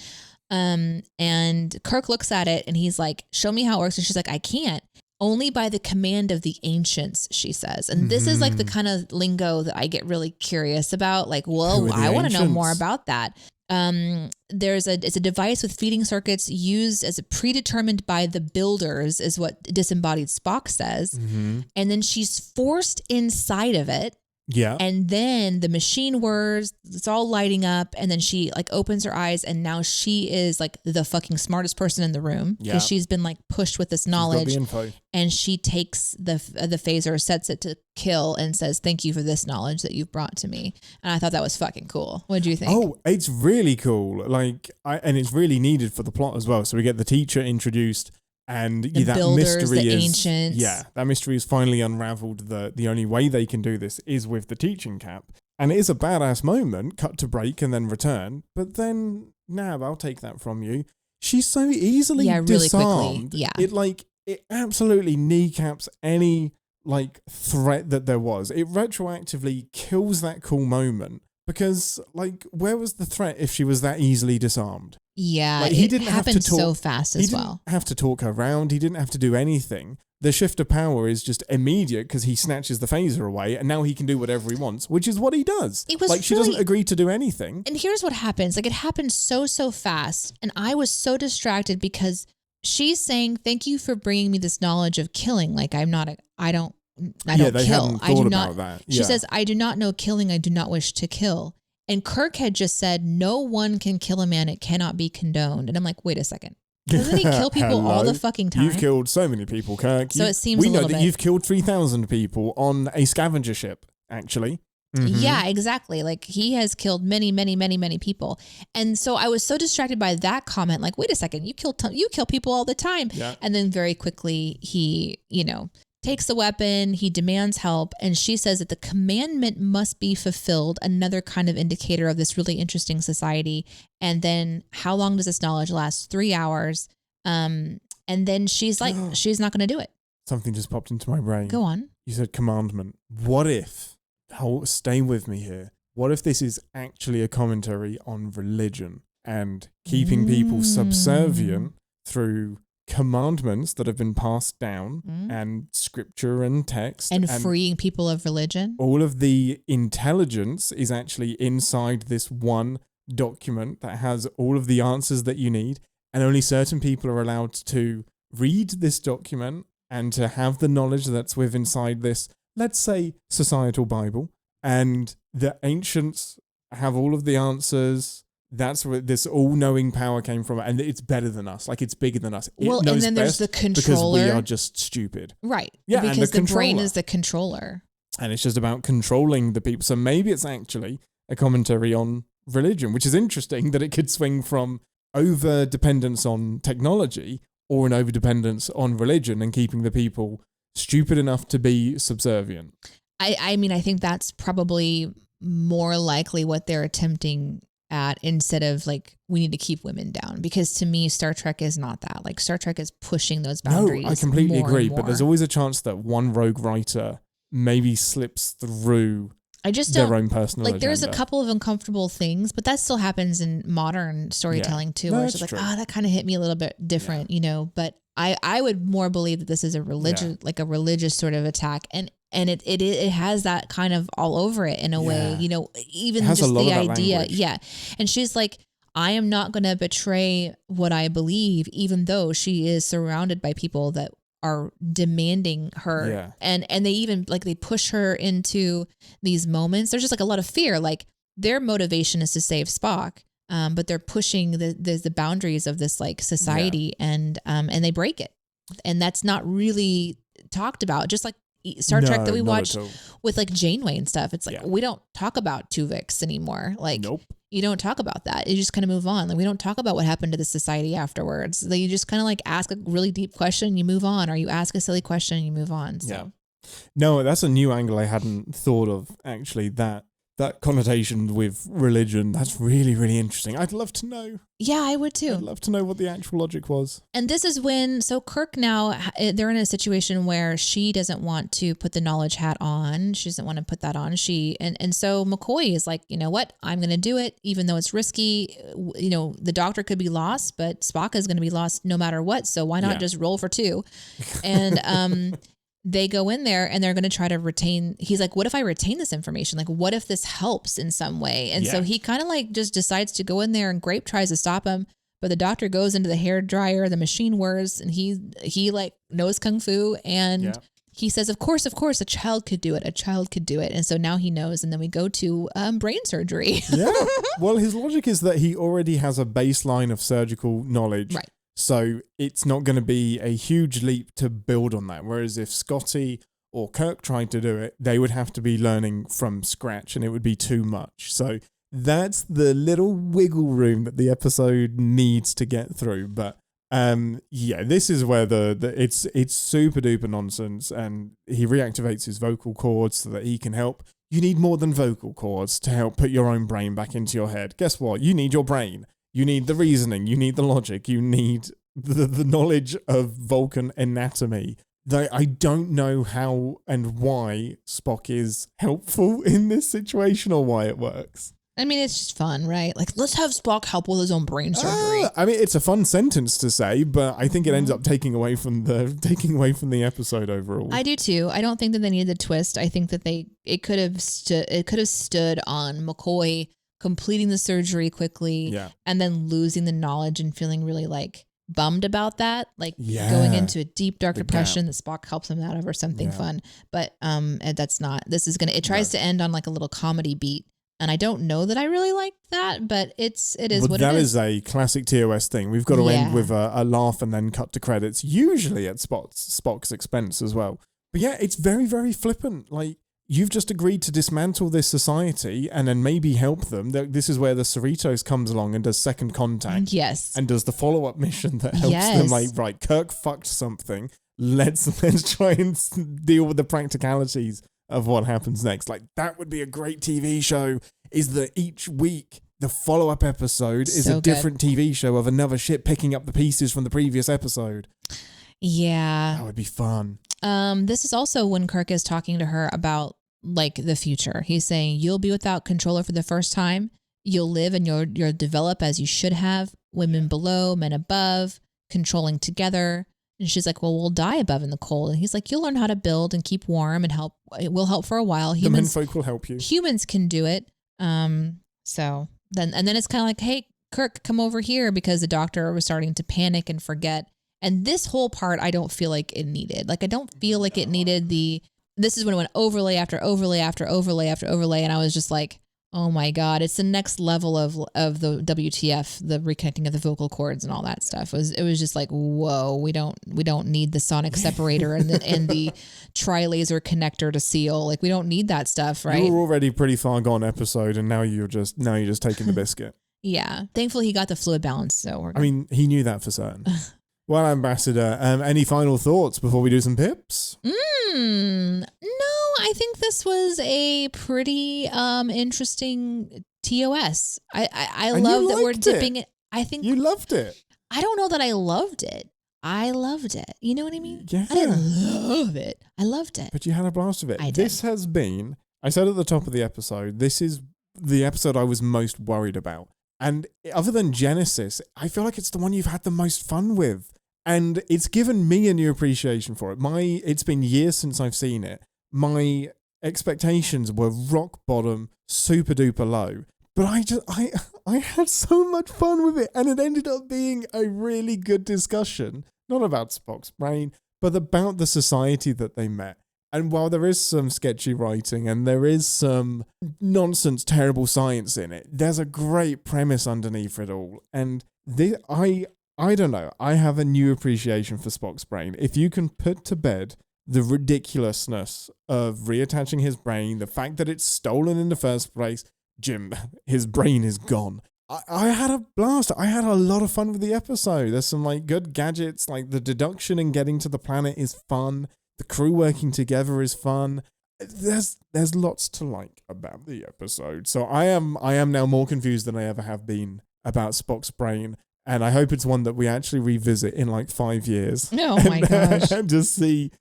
And Kirk looks at it and he's like, show me how it works. And she's like, I can't. Only by the command of the ancients, she says. And this is like the kind of lingo that I get really curious about. Like, well, I want to know more about that. It's a device with feeding circuits used as a predetermined by the builders, is what disembodied Spock says. And then she's forced inside of it. Yeah. And then the machine whirs, it's all lighting up. And then she like opens her eyes and now she is like the fucking smartest person in the room because she's been like pushed with this knowledge. She's got the info. And she takes the phaser, sets it to kill and says, thank you for this knowledge that you've brought to me. And I thought that was fucking cool. What do you think? Oh, it's really cool. Like, and it's really needed for the plot as well. So we get the teacher introduced. And that builders, mystery the is ancients. Yeah, that mystery is finally unraveled. The only way they can do this is with the teaching cap. And it is a badass moment, cut to break and then return. But then, Nab, I'll take that from you. She's so easily really disarmed. quickly. Yeah. It absolutely kneecaps any like threat that there was. It retroactively kills that cool moment. Because, like, where was the threat if she was that easily disarmed? Yeah, like, it happened so fast as well. He didn't have to talk her around. He didn't have to do anything. The shift of power is just immediate because he snatches the phaser away and now he can do whatever he wants, which is what he does. It was like, she doesn't agree to do anything. And here's what happens. Like, it happened so fast. And I was so distracted because she's saying, thank you for bringing me this knowledge of killing. Like, I don't kill. I do not. That. She says, I do not know killing. I do not wish to kill. And Kirk had just said, no one can kill a man. It cannot be condoned. And I'm like, wait a second. Doesn't he kill people all the fucking time? You've killed so many people, Kirk. So it seems we a know little that bit. You've killed 3,000 people on a scavenger ship, actually. Mm-hmm. Yeah, exactly. Like he has killed many, many, many, many people. And so I was so distracted by that comment. Like, wait a second, you kill people all the time. Yeah. And then very quickly he, takes the weapon, he demands help, and she says that the commandment must be fulfilled, another kind of indicator of this really interesting society. And then how long does this knowledge last? 3 hours. And then she's like, she's not going to do it. Something just popped into my brain. Go on. You said commandment. What if, stay with me here, what if this is actually a commentary on religion and keeping people subservient through commandments that have been passed down and scripture and text and freeing people of religion? All of the intelligence is actually inside this one document that has all of the answers that you need, and only certain people are allowed to read this document and to have the knowledge that's within inside this, let's say, societal Bible. And the ancients have all of the answers. That's where this all-knowing power came from, and it's better than us. Like, it's bigger than us. It knows and then there's the controller. Because we are just stupid. Right. Yeah, because and the brain is the controller. And it's just about controlling the people. So maybe it's actually a commentary on religion, which is interesting that it could swing from over-dependence on technology or an over-dependence on religion and keeping the people stupid enough to be subservient. I mean, I think that's probably more likely what they're attempting at, instead of like, we need to keep women down, because to me Star Trek is not that. Like, Star Trek is pushing those boundaries. No, I completely agree, more. But there's always a chance that one rogue writer maybe slips through their own personal agenda. There's a couple of uncomfortable things, but that still happens in modern storytelling too, where it's just like, that kind of hit me a little bit different, but I would more believe that this is a religious, like a religious sort of attack, and it has that kind of all over it in a way, even just the idea. Language. Yeah. And she's like, I am not going to betray what I believe, even though she is surrounded by people that are demanding her. Yeah. And they even like, they push her into these moments. There's just like a lot of fear. Like, their motivation is to save Spock. But they're pushing the boundaries of this like society, and they break it. And that's not really talked about. Just like Star Trek that we watched with like Janeway and stuff. It's like, we don't talk about Tuvix anymore. Like, you don't talk about that. You just kind of move on. Like, we don't talk about what happened to the society afterwards. Like, you just kind of like ask a really deep question and you move on, or you ask a silly question and you move on. So. Yeah. No, that's a new angle I hadn't thought of, actually, that connotation with religion. That's really, really interesting. I'd love to know. Yeah, I would too. I'd love to know what the actual logic was. And this is when, so Kirk now, they're in a situation where she doesn't want to put the knowledge hat on. She doesn't want to put that on. And so McCoy is like, you know what? I'm going to do it, even though it's risky. The doctor could be lost, but Spock is going to be lost no matter what. So why not just roll for two? And, they go in there and they're going to try to retain. He's like, what if I retain this information? Like, what if this helps in some way? And so he kind of like just decides to go in there, and Grape tries to stop him, but the doctor goes into the hair dryer, the machine whirs, and he like knows Kung Fu, and he says, of course, a child could do it. A child could do it. And so now he knows. And then we go to brain surgery. Yeah. Well, his logic is that he already has a baseline of surgical knowledge. Right. So it's not going to be a huge leap to build on that. Whereas if Scotty or Kirk tried to do it, they would have to be learning from scratch and it would be too much. So that's the little wiggle room that the episode needs to get through. But yeah, this is where it's super duper nonsense, and he reactivates his vocal cords so that he can help. You need more than vocal cords to help put your own brain back into your head. Guess what? You need your brain. You need the reasoning. You need the logic. You need the knowledge of Vulcan anatomy. I don't know how and why Spock is helpful in this situation or why it works. I mean, it's just fun, right? Like, let's have Spock help with his own brain surgery. I mean, it's a fun sentence to say, but I think it ends up taking away from the episode overall. I do too. I don't think that they needed the twist. I think that it could have stood on McCoy completing the surgery quickly, and then losing the knowledge and feeling really like bummed about that, like going into a deep dark depression that Spock helps him out of or something fun. But that's not. This is it tries to end on like a little comedy beat. And I don't know that I really like that, but it is what it is. That is a classic TOS thing. We've got to end with a laugh and then cut to credits, usually at Spock's expense as well. But yeah, it's very, very flippant. Like, you've just agreed to dismantle this society and then maybe help them. This is where the Cerritos comes along and does second contact. Yes. And does the follow-up mission that helps them, like, right, Kirk fucked something. Let's try and deal with the practicalities of what happens next. Like, that would be a great TV show, is that each week the follow-up episode is a different TV show of another ship picking up the pieces from the previous episode. Yeah. That would be fun. This is also when Kirk is talking to her about like the future. He's saying, you'll be without controller for the first time. You'll live and you'll develop as you should have. Women below, men above, controlling together. And she's like, well, we'll die above in the cold. And he's like, you'll learn how to build and keep warm and help. It will help for a while. The menfolk will help you. Humans can do it. So then it's kind of like, hey, Kirk, come over here, because the doctor was starting to panic and forget. And this whole part, I don't feel like it needed. Like, I don't feel like it needed this is when it went overlay after overlay after overlay after overlay. And I was just like, oh my God, it's the next level of the WTF, the reconnecting of the vocal cords and all that stuff. It was just like, whoa, we don't need the sonic separator and the tri-laser connector to seal. Like, we don't need that stuff, right? You were already pretty far gone episode, and now you're just taking the biscuit. Yeah. Thankfully he got the fluid balance, so we're good. I mean, he knew that for certain. Well, Ambassador, any final thoughts before we do some pips? No, I think this was a pretty interesting TOS. I love that we're dipping it. I think you loved it. I don't know that I loved it. I loved it. You know what I mean? Yeah. I didn't love it. I loved it. But you had a blast of it. I did. This has been, I said at the top of the episode, this is the episode I was most worried about. And other than Genesis, I feel like it's the one you've had the most fun with. And it's given me a new appreciation for it. It's been years since I've seen it. My expectations were rock bottom, super duper low. But I had so much fun with it. And it ended up being a really good discussion. Not about Spock's brain, but about the society that they met. And while there is some sketchy writing and there is some nonsense, terrible science in it, there's a great premise underneath it all. And I don't know. I have a new appreciation for Spock's brain. If you can put to bed the ridiculousness of reattaching his brain, the fact that it's stolen in the first place, Jim, his brain is gone. I had a blast. I had a lot of fun with the episode. There's some like good gadgets, like the deduction and getting to the planet is fun. The crew working together is fun. There's lots to like about the episode. So I am now more confused than I ever have been about Spock's brain. And I hope it's one that we actually revisit in like 5 years. Oh my gosh. And just see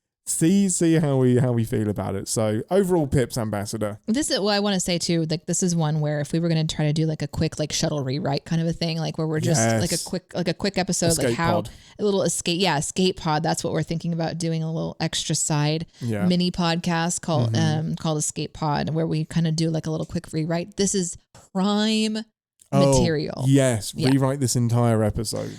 how we feel about it. So overall pips, Ambassador. This is what I want to say too. Like, this is one where if we were going to try to do like a quick like shuttle rewrite kind of a thing, like where we're just like a quick episode, escape like how pod. A little escape pod. That's what we're thinking about doing, a little extra side mini podcast called Escape Pod, where we kind of do like a little quick rewrite. This is prime material. Yes, rewrite this entire episode.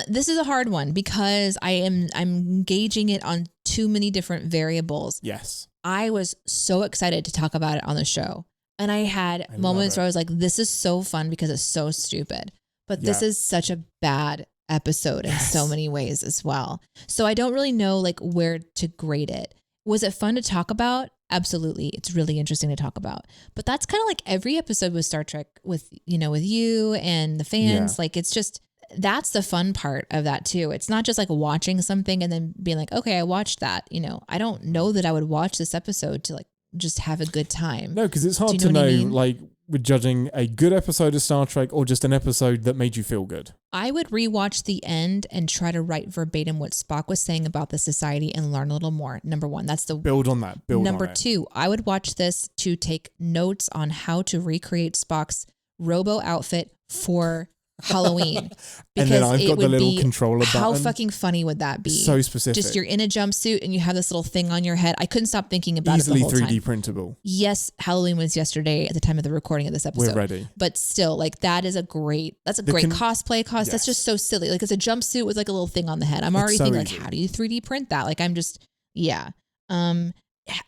This is a hard one because I'm gauging it on too many different variables. Yes. I was so excited to talk about it on the show. And I had moments where I was like, this is so fun because it's so stupid. But this is such a bad episode in so many ways as well. So I don't really know like where to grade it. Was it fun to talk about? Absolutely. It's really interesting to talk about. But that's kind of like every episode with Star Trek with you and the fans. Like it's just, that's the fun part of that too. It's not just like watching something and then being like, okay, I watched that. I don't know that I would watch this episode to like just have a good time. No, because it's hard to know like with judging a good episode of Star Trek or just an episode that made you feel good. I would rewatch the end and try to write verbatim what Spock was saying about the society and learn a little more. Number one, that's the build on that. Number two, I would watch this to take notes on how to recreate Spock's robo outfit for Halloween. And then I've got the little controller button. How fucking funny would that be? So specific. Just you're in a jumpsuit and you have this little thing on your head. I couldn't stop thinking about it the whole time. Easily 3D printable. Yes, Halloween was yesterday at the time of the recording of this episode. We're ready. But still, like that's a great cosplay cost. Yes. That's just so silly. Like it's a jumpsuit with like a little thing on the head. I'm already thinking like, how do you 3D print that? Like I'm just, yeah.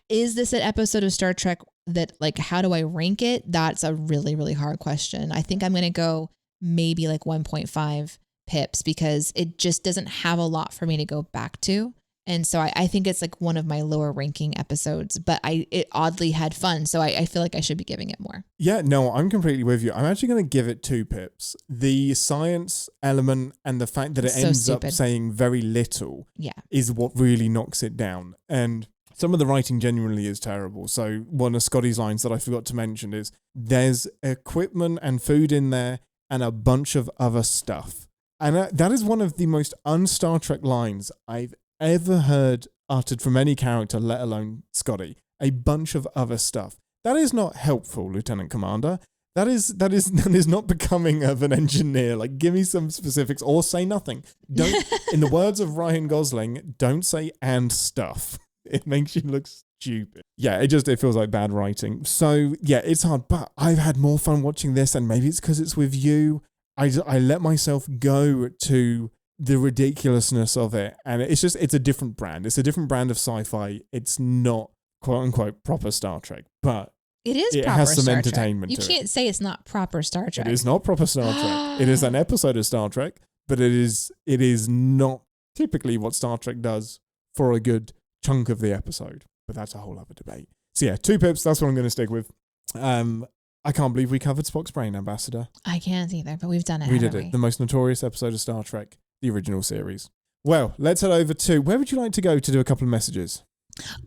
Is this an episode of Star Trek that like, how do I rank it? That's a really, really hard question. I think I'm going to go maybe like 1.5 pips because it just doesn't have a lot for me to go back to. And so I think it's like one of my lower ranking episodes, but it oddly had fun. So I feel like I should be giving it more. Yeah, no, I'm completely with you. I'm actually going to give it 2 pips. The science element and the fact that it ends up saying very little is what really knocks it down. And some of the writing genuinely is terrible. So one of Scotty's lines that I forgot to mention is there's equipment and food in there and a bunch of other stuff. And that is one of the most un-Star Trek lines I've ever heard uttered from any character, let alone Scotty. A bunch of other stuff. That is not helpful, Lieutenant Commander. That is not becoming of an engineer. Like, give me some specifics or say nothing. Don't, in the words of Ryan Gosling, don't say and stuff. It makes you look stupid. Yeah, it feels like bad writing. So yeah, it's hard, but I've had more fun watching this, and maybe it's because it's with you. I let myself go to the ridiculousness of it, and it's a different brand. It's a different brand of sci-fi. It's not quote unquote proper Star Trek, but it has some entertainment. You can't say it's not proper Star Trek. It is not proper Star Trek. It is an episode of Star Trek, but it is not typically what Star Trek does for a good chunk of the episode. But that's a whole other debate. So yeah, 2 pips. That's what I'm going to stick with. I can't believe we covered Spock's brain, Ambassador. I can't either, but we've done it. We did it. The most notorious episode of Star Trek, the original series. Well, let's head over to, where would you like to go to do a couple of messages?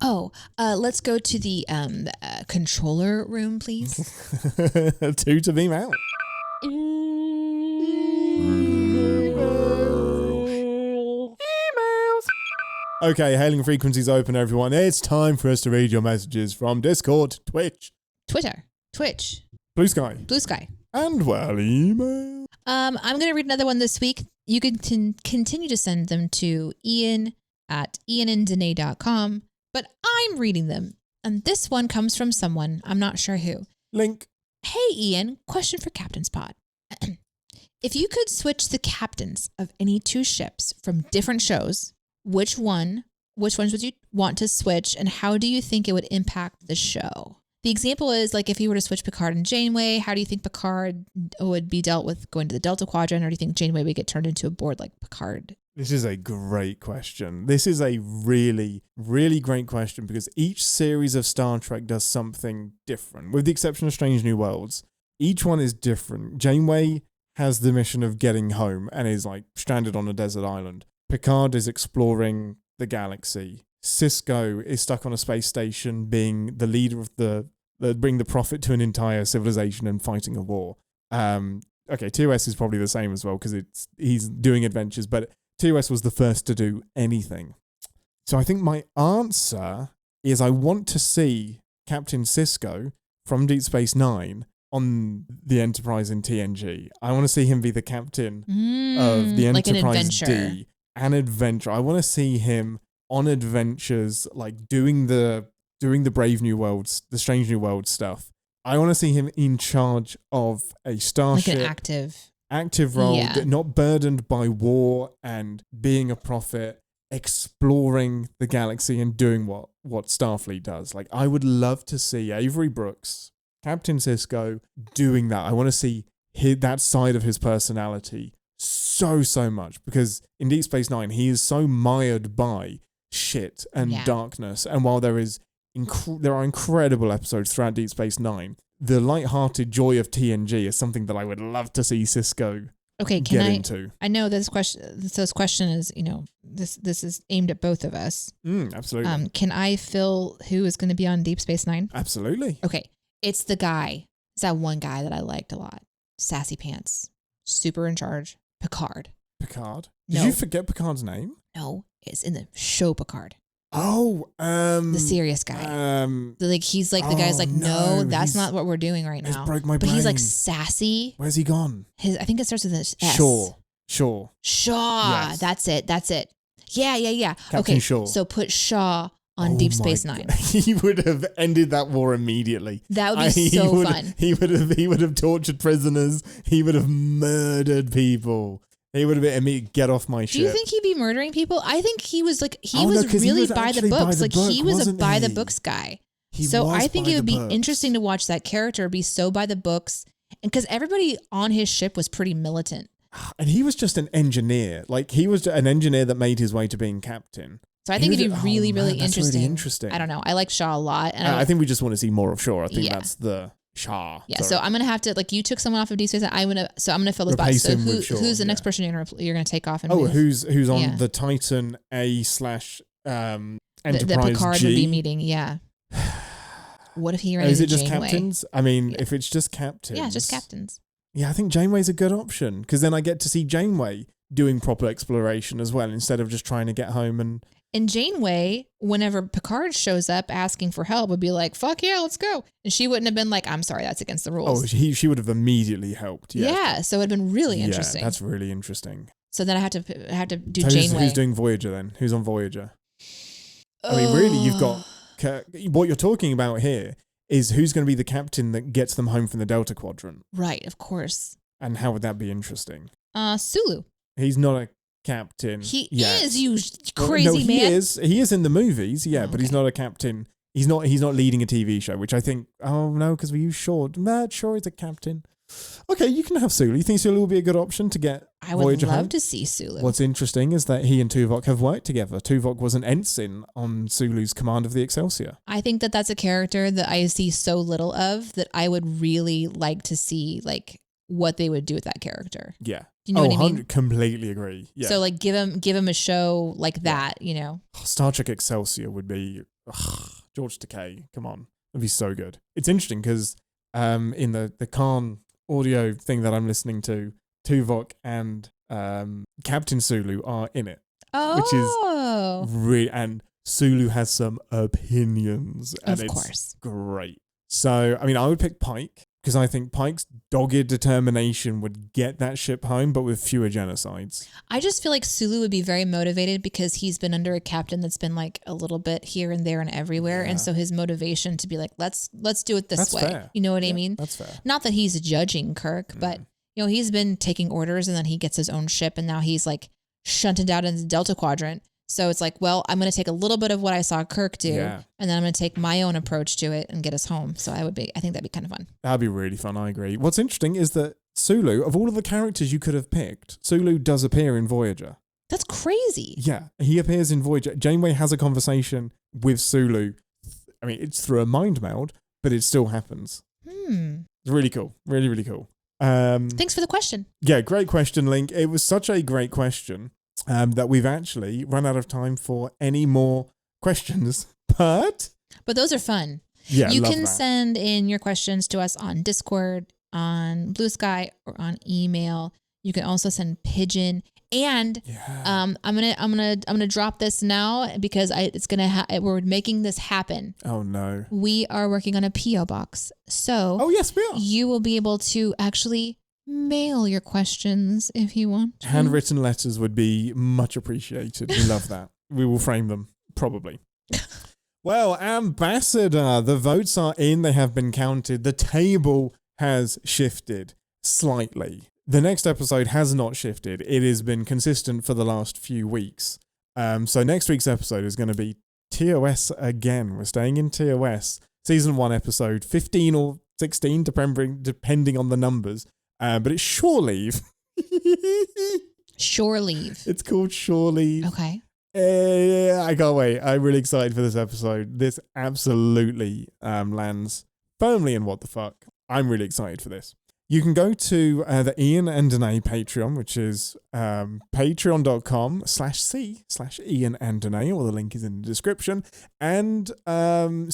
Oh, let's go to the controller room, please. 2 to beam out. Okay, hailing frequencies open, everyone. It's time for us to read your messages from Discord, Twitch, Twitter, Bluesky, and well, email. I'm going to read another one this week. You can continue to send them to Ian at iananddeneé.com, but I'm reading them. And this one comes from someone, I'm not sure who. Link. Hey, Ian, question for Captain's Pod. If you could switch the captains of any 2 ships from different shows, which ones would you want to switch, and how do you think it would impact the show? The example is like if you were to switch Picard and Janeway, how do you think Picard would be dealt with going to the Delta Quadrant, or do you think Janeway would get turned into a board like Picard? This is a great question. This is a really, really great question because each series of Star Trek does something different, with the exception of Strange New Worlds. Each one is different. Janeway has the mission of getting home and is like stranded on a desert island. Picard is exploring the galaxy. Sisko is stuck on a space station being the leader of bring the prophet to an entire civilization and fighting a war. Okay, TOS is probably the same as well because he's doing adventures, but TOS was the first to do anything. So I think my answer is I want to see Captain Sisko from Deep Space Nine on the Enterprise in TNG. I want to see him be the captain of the Enterprise D. An adventure. I want to see him on adventures, like doing the Brave New Worlds, the Strange New World stuff. I want to see him in charge of a starship, like an active role, not burdened by war and being a prophet exploring the galaxy and doing what Starfleet does. Like, I would love to see Avery Brooks, Captain Sisko, doing that. I want to see that side of his personality so much, because in Deep Space Nine, he is so mired by shit and darkness. And while there are incredible episodes throughout Deep Space Nine, the lighthearted joy of TNG is something that I would love to see Sisko get into. I know this question is, this is aimed at both of us. Absolutely. Can I fill who is going to be on Deep Space Nine? Absolutely. Okay. It's the guy. It's that one guy that I liked a lot. Sassy pants. Super in charge. Picard. Picard? Did you forget Picard's name? No. It's in the show Picard. Oh, the serious guy. He's like the guy's like, no, that's not what we're doing right now. Broke my brain. But he's like sassy. Where's he gone? I think it starts with an S. Shaw. Yes. That's it. Yeah. Captain okay, Shaw. So put Shaw on Deep Space Nine. He would have ended that war immediately. That would be so fun. He would have tortured prisoners. He would have murdered people. He would have been get off my ship. Do you think he'd be murdering people? I think he was like he was really by the books. He was a by the books guy. So I think it would be interesting to watch that character be so by the books, and because everybody on his ship was pretty militant. And he was just an engineer. Like, he was an engineer that made his way to being captain. So I think it'd be really interesting. Really interesting. I don't know. I like Shaw a lot. And I think we just want to see more of Shaw. I think that's the Shaw. Yeah. Sorry. So I'm gonna have to you took someone off of Deep Space. I'm gonna fill the spot. So who's the next person you're gonna take off? And who's on the Titan A / Enterprise that Picard G? would be meeting? Yeah. What if he ran Is into it just Janeway? Captains? I mean, if it's just captains. Yeah, just captains. Yeah, I think Janeway's a good option, because then I get to see Janeway doing proper exploration as well, instead of just trying to get home and... And Janeway, whenever Picard shows up asking for help, would be like, fuck yeah, let's go. And she wouldn't have been like, I'm sorry, that's against the rules. Oh, she would have immediately helped. Yeah, so it would have been really interesting. Yeah, that's really interesting. So then I have to do so Janeway. Who's doing Voyager then? Who's on Voyager? I mean, really, you've got... What you're talking about here is who's going to be the captain that gets them home from the Delta Quadrant. Right, of course. And how would that be interesting? Sulu. He's not a captain. He is, you crazy man. He is in the movies, but he's not a captain. He's not leading a TV show, which I think, because we use Shaw. Shaw is a captain. Okay, you can have Sulu. You think Sulu will be a good option to get I would Voyager love home? to see Sulu. What's interesting is that he and Tuvok have worked together. Tuvok was an ensign on Sulu's command of the Excelsior. I think that that's a character that I see so little of that I would really like to see what they would do with that character. Yeah. Do you know what I mean? Completely agree. Yeah. So give him a show like that, Star Trek Excelsior would be George Takei. Come on. It'd be so good. It's interesting because in the Khan audio thing that I'm listening to, Tuvok and Captain Sulu are in it. Oh. Which is really, and Sulu has some opinions. And of course. Great. So, I mean, I would pick Pike, because I think Pike's dogged determination would get that ship home, but with fewer genocides. I just feel like Sulu would be very motivated because he's been under a captain that's been a little bit here and there and everywhere. Yeah. And so his motivation to be like, let's do it this way. Fair. You know what I mean? That's fair. Not that he's judging Kirk, but he's been taking orders and then he gets his own ship and now he's shunted out in the Delta Quadrant. So it's I'm going to take a little bit of what I saw Kirk do, and then I'm going to take my own approach to it and get us home. So I think that'd be kind of fun. That'd be really fun. I agree. What's interesting is that Sulu, of all of the characters you could have picked, Sulu does appear in Voyager. That's crazy. Yeah, he appears in Voyager. Janeway has a conversation with Sulu. I mean, it's through a mind meld, but it still happens. It's really cool. Really, really cool. Thanks for the question. Yeah, great question, Link. It was such a great question. That we've actually run out of time for any more questions, but those are fun. Yeah, you can send in your questions to us on Discord, on Bluesky, or on email. You can also send pigeon, and I'm gonna drop this now because we're making this happen. Oh no, we are working on a PO box, so yes, we are. You will be able to actually mail your questions if you want to. Handwritten letters would be much appreciated. We love that. We will frame them, probably. Well, Ambassador, the votes are in. They have been counted. The table has shifted slightly. The next episode has not shifted. It has been consistent for the last few weeks. So next week's episode is going to be TOS again. We're staying in TOS. Season 1 episode 15 or 16, depending on the numbers. But it's Shore Leave. Shore Leave. It's called Shore Leave. Okay. I can't wait. I'm really excited for this episode. This absolutely lands firmly in what the fuck. I'm really excited for this. You can go to the Ian and Deneé Patreon, which is patreon.com/c/Ian and Deneé, or the link is in the description, and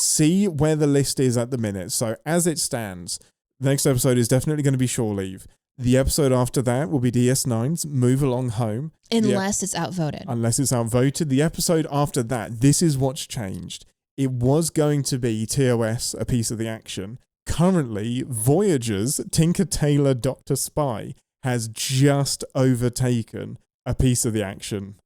see where the list is at the minute. So as it stands, the next episode is definitely going to be Shore Leave. The episode after that will be DS9's Move Along Home. Unless it's outvoted. Unless it's outvoted. The episode after that, this is what's changed. It was going to be TOS, A Piece of the Action. Currently, Voyager's Tinker Tailor Dr. Spy has just overtaken A Piece of the Action,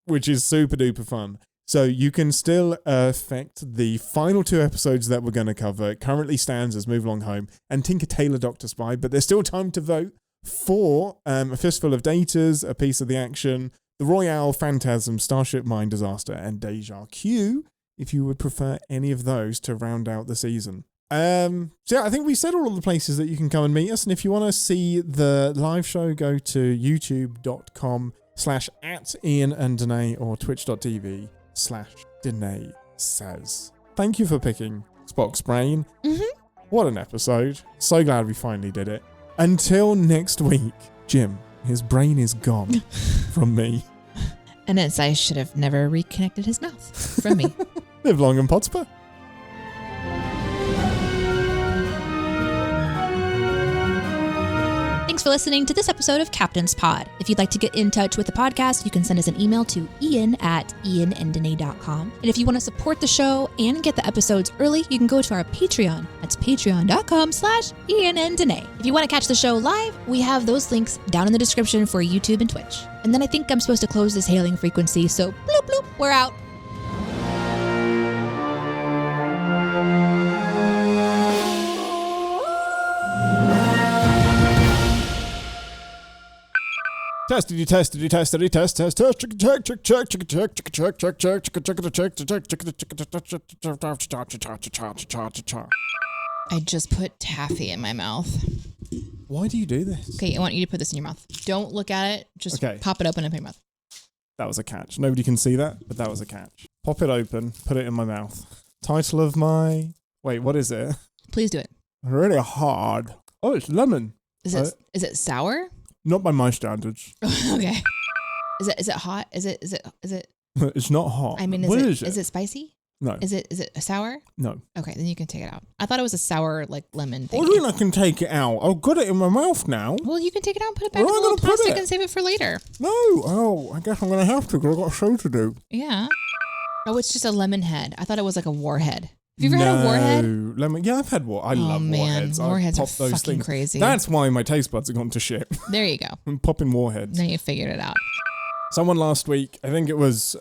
which is super duper fun. So you can still affect the final 2 episodes that we're going to cover. It currently stands as Move Along Home and Tinker Tailor Dr. Spy, but there's still time to vote for A Fistful of Datas, A Piece of the Action, The Royale, Phantasm, Starship Mine Disaster, and Deja Q, if you would prefer any of those to round out the season. So yeah, I think we said all of the places that you can come and meet us. And if you want to see the live show, go to youtube.com/@IanandDeneé or twitch.tv/Deneé Says. Thank you for picking Spock's Brain. Mm-hmm. What an episode. So glad we finally did it. Until next week, Jim, his brain is gone from me. And I should have never reconnected his mouth from me. Live long and Podsper. Thanks for listening to this episode of Captain's Pod. If you'd like to get in touch with the podcast, you can send us an email to ian@iananddeneé.com. And if you want to support the show and get the episodes early, you can go to our Patreon. That's patreon.com/iananddeneé. If you want to catch the show live, we have those links down in the description for YouTube and Twitch. And then I think I'm supposed to close this hailing frequency, so bloop bloop, we're out. Test, did you test, did you test, did you test, test, check, check, check, check, check, check, check, check, check, check, check, check. I just put taffy in my mouth. Why do you do this? Okay, I want you to put this in your mouth. Don't look at it. Just pop it open and put it in your mouth. That was a catch. Nobody can see that, but that was a catch. Pop it open, put it in my mouth. Title of my... Wait, what is it? Please do it. Really hard. Oh, it's lemon. Is it sour? Not by my standards. Okay. Is it hot? Is it? It's not hot. I mean, is it spicy? No. Is it sour? No. Okay, then you can take it out. I thought it was a sour lemon thing. What do you mean I can take it out? I've got it in my mouth now. Well, you can take it out and put it back in the little plastic and save it for later. No. Oh, I guess I'm going to have to because I've got a show to do. Yeah. Oh, it's just a lemon head. I thought it was like a warhead. Have you ever had a warhead? Lemon. Yeah, I've had warhead. I love warheads. Warheads are fucking crazy. That's why my taste buds have gone to shit. There you go. I'm popping warheads. Now you figured it out. Someone last week, I think it was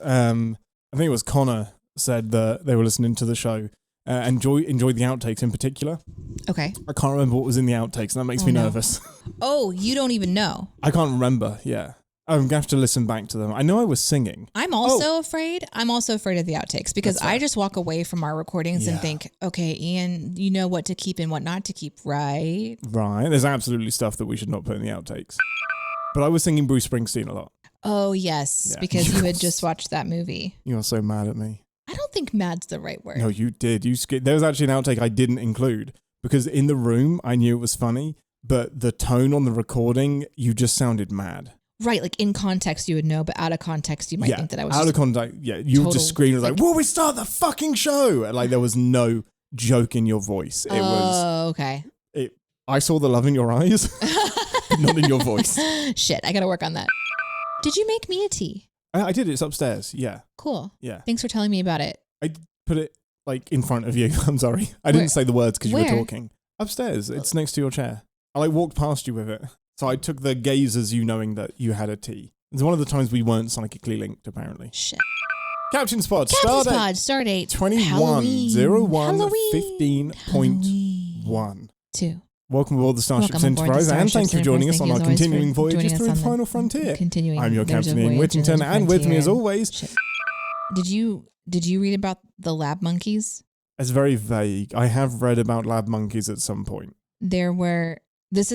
Connor, said that they were listening to the show. Enjoyed the outtakes in particular. Okay. I can't remember what was in the outtakes, and that makes me nervous. Oh, you don't even know? I can't remember. Yeah. I'm going to have to listen back to them. I know I was singing. I'm also afraid. I'm also afraid of the outtakes because I just walk away from our recordings and think, okay, Ian, you know what to keep and what not to keep, right? Right. There's absolutely stuff that we should not put in the outtakes. But I was singing Bruce Springsteen a lot. Oh, yes, because you had just watched that movie. You are so mad at me. I don't think mad's the right word. No, you did. There was actually an outtake I didn't include because in the room, I knew it was funny, but the tone on the recording, you just sounded mad. Right, like in context you would know, but out of context you might think that I was out of context. Yeah, you would just scream like, "Will we start the fucking show?" And like there was no joke in your voice. It was okay. I saw the love in your eyes, not in your voice. Shit, I got to work on that. Did you make me a tea? I did. It's upstairs. Yeah. Cool. Yeah. Thanks for telling me about it. I put it like in front of you. I'm sorry. I didn't say the words because you were talking. Upstairs. It's next to your chair. I like walked past you with it. So I took the gaze as you knowing that you had a tea. It's one of the times we weren't psychically linked, apparently. Shit. Captain's Pod, start date 21/01/15.1. 2. Welcome aboard the Starship Welcome aboard the Enterprise, and thank you for joining us on our Thank you as always continuing for voyages joining through us the on final frontier. Continuing. I'm your There's a Captain Ian voyage Whittington, and with me as frontier. always... Shit. Did you read about the lab monkeys? It's very vague. I have read about lab monkeys at some point. There were... I'm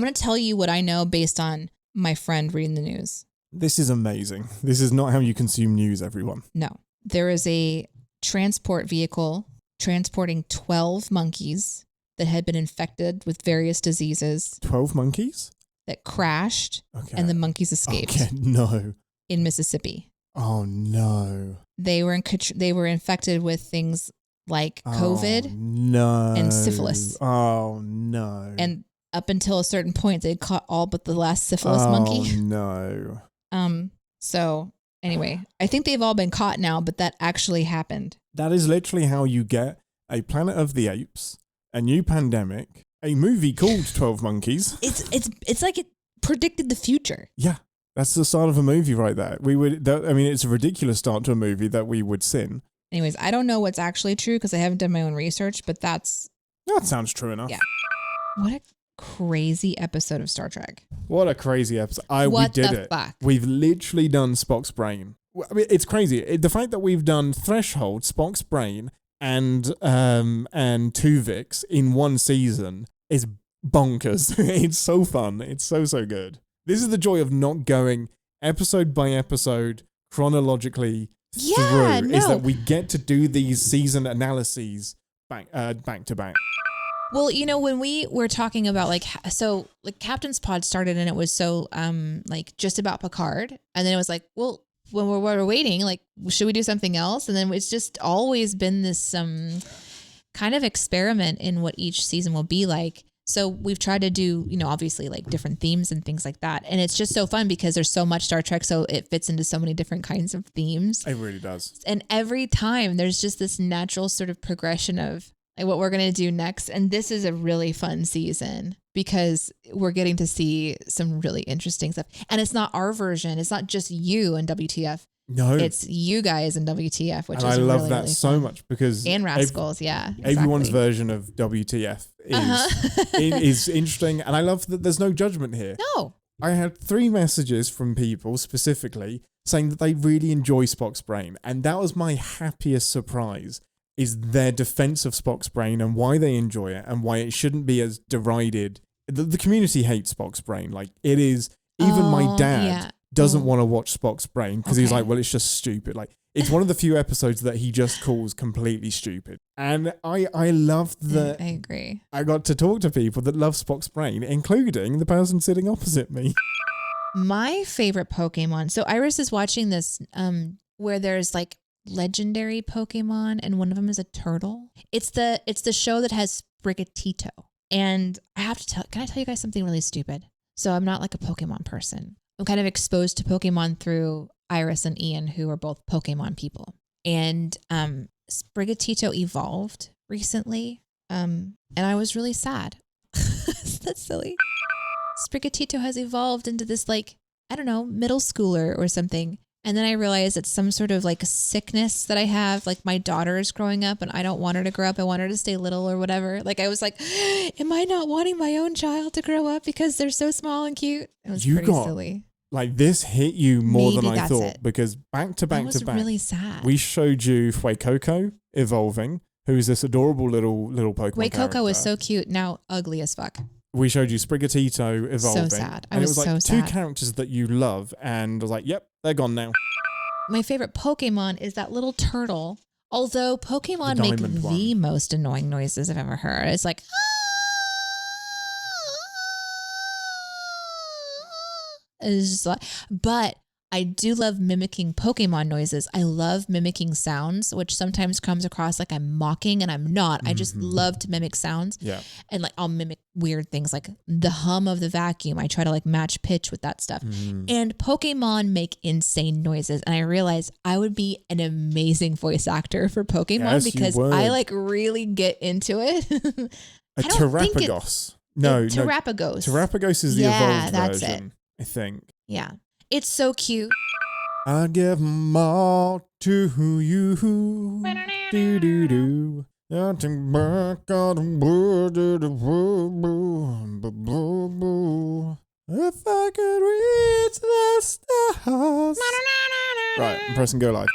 going to tell you what I know based on my friend reading the news. This is amazing. This is not how you consume news, everyone. No. There is a transport vehicle transporting 12 monkeys that had been infected with various diseases 12 monkeys? that crashed, Okay. and the monkeys escaped Okay, no. in Mississippi. Oh, no. They were infected with things like COVID no. and syphilis. Oh, no. And up until a certain point, they caught all but the last syphilis monkey. Oh, no. So anyway, I think they've all been caught now, but that actually happened. That is literally how you get a Planet of the Apes, a new pandemic, a movie called 12 Monkeys. It's like it predicted the future. Yeah, that's the start of a movie right there. It's a ridiculous start to a movie that we would sin. Anyways, I don't know what's actually true because I haven't done my own research, but that sounds true enough. Yeah. What a crazy episode of Star Trek. What a crazy episode. What we did the it. fuck? We've literally done Spock's brain. I mean, it's crazy. The fact that we've done Threshold, Spock's brain, and Tuvix in one season is bonkers. It's so fun. It's so good. This is the joy of not going episode by episode chronologically through. Is that we get to do these season analyses back to back. Well, when we were talking about Captain's Pod started and it was so just about Picard, and then it was like, well, when we're waiting, should we do something else? And then it's just always been this kind of experiment in what each season will be like. So we've tried to do, obviously different themes and things like that. And it's just so fun because there's so much Star Trek, so it fits into so many different kinds of themes. It really does. And every time there's just this natural sort of progression of what we're going to do next. And this is a really fun season because we're getting to see some really interesting stuff. And it's not our version. It's not just you and WTF. No. It's you guys and WTF, which is really, I love that really so fun. much because... And Rascals, exactly. Everyone's version of WTF is interesting. And I love that there's no judgment here. No. I had 3 messages from people specifically saying that they really enjoy Spock's brain. And that was my happiest surprise, is their defense of Spock's brain and why they enjoy it and why it shouldn't be as derided. The community hates Spock's brain. It is... Even my dad doesn't want to watch Spock's brain because he's like, well, it's just stupid. It's one of the few episodes that he just calls completely stupid. And I love that... I agree. I got to talk to people that love Spock's brain, including the person sitting opposite me. My favorite Pokemon. So Iris is watching this where there's legendary Pokemon and one of them is a turtle. It's the show that has Sprigatito. And I have to can I tell you guys something really stupid? So I'm not a Pokemon person. I'm kind of exposed to Pokemon through Iris and Ian, who are both Pokemon people. And Sprigatito evolved recently. And I was really sad. That's silly. Sprigatito has evolved into this middle schooler or something. And then I realized it's some sort of sickness that I have. My daughter is growing up and I don't want her to grow up. I want her to stay little or whatever. I was am I not wanting my own child to grow up because they're so small and cute? It was pretty silly. This hit you more Maybe than I thought because back to back to back. I was really sad. We showed you Fuecoco evolving, who's this adorable little Pokemon character. Fuecoco was so cute, now ugly as fuck. We showed you Sprigatito evolving. So sad. And it was so sad. 2 characters that you love, and I was yep, they're gone now. My favorite Pokemon is that little turtle. Although Pokemon make the most annoying noises I've ever heard. It's it's just but I do love mimicking Pokemon noises. I love mimicking sounds, which sometimes comes across like I'm mocking, and I'm not. I just love to mimic sounds. Yeah. And I'll mimic weird things like the hum of the vacuum. I try to match pitch with that stuff. And Pokemon make insane noises. And I realized I would be an amazing voice actor for Pokemon because I really get into it. A Terrapagos. No. Terrapagos. Terrapagos is the evolved that's version, it. I think. Yeah. It's so cute. I give them all to you. Do, do, do. Counting back on the world of the world. If I could reach the stars. Right, I'm pressing go live.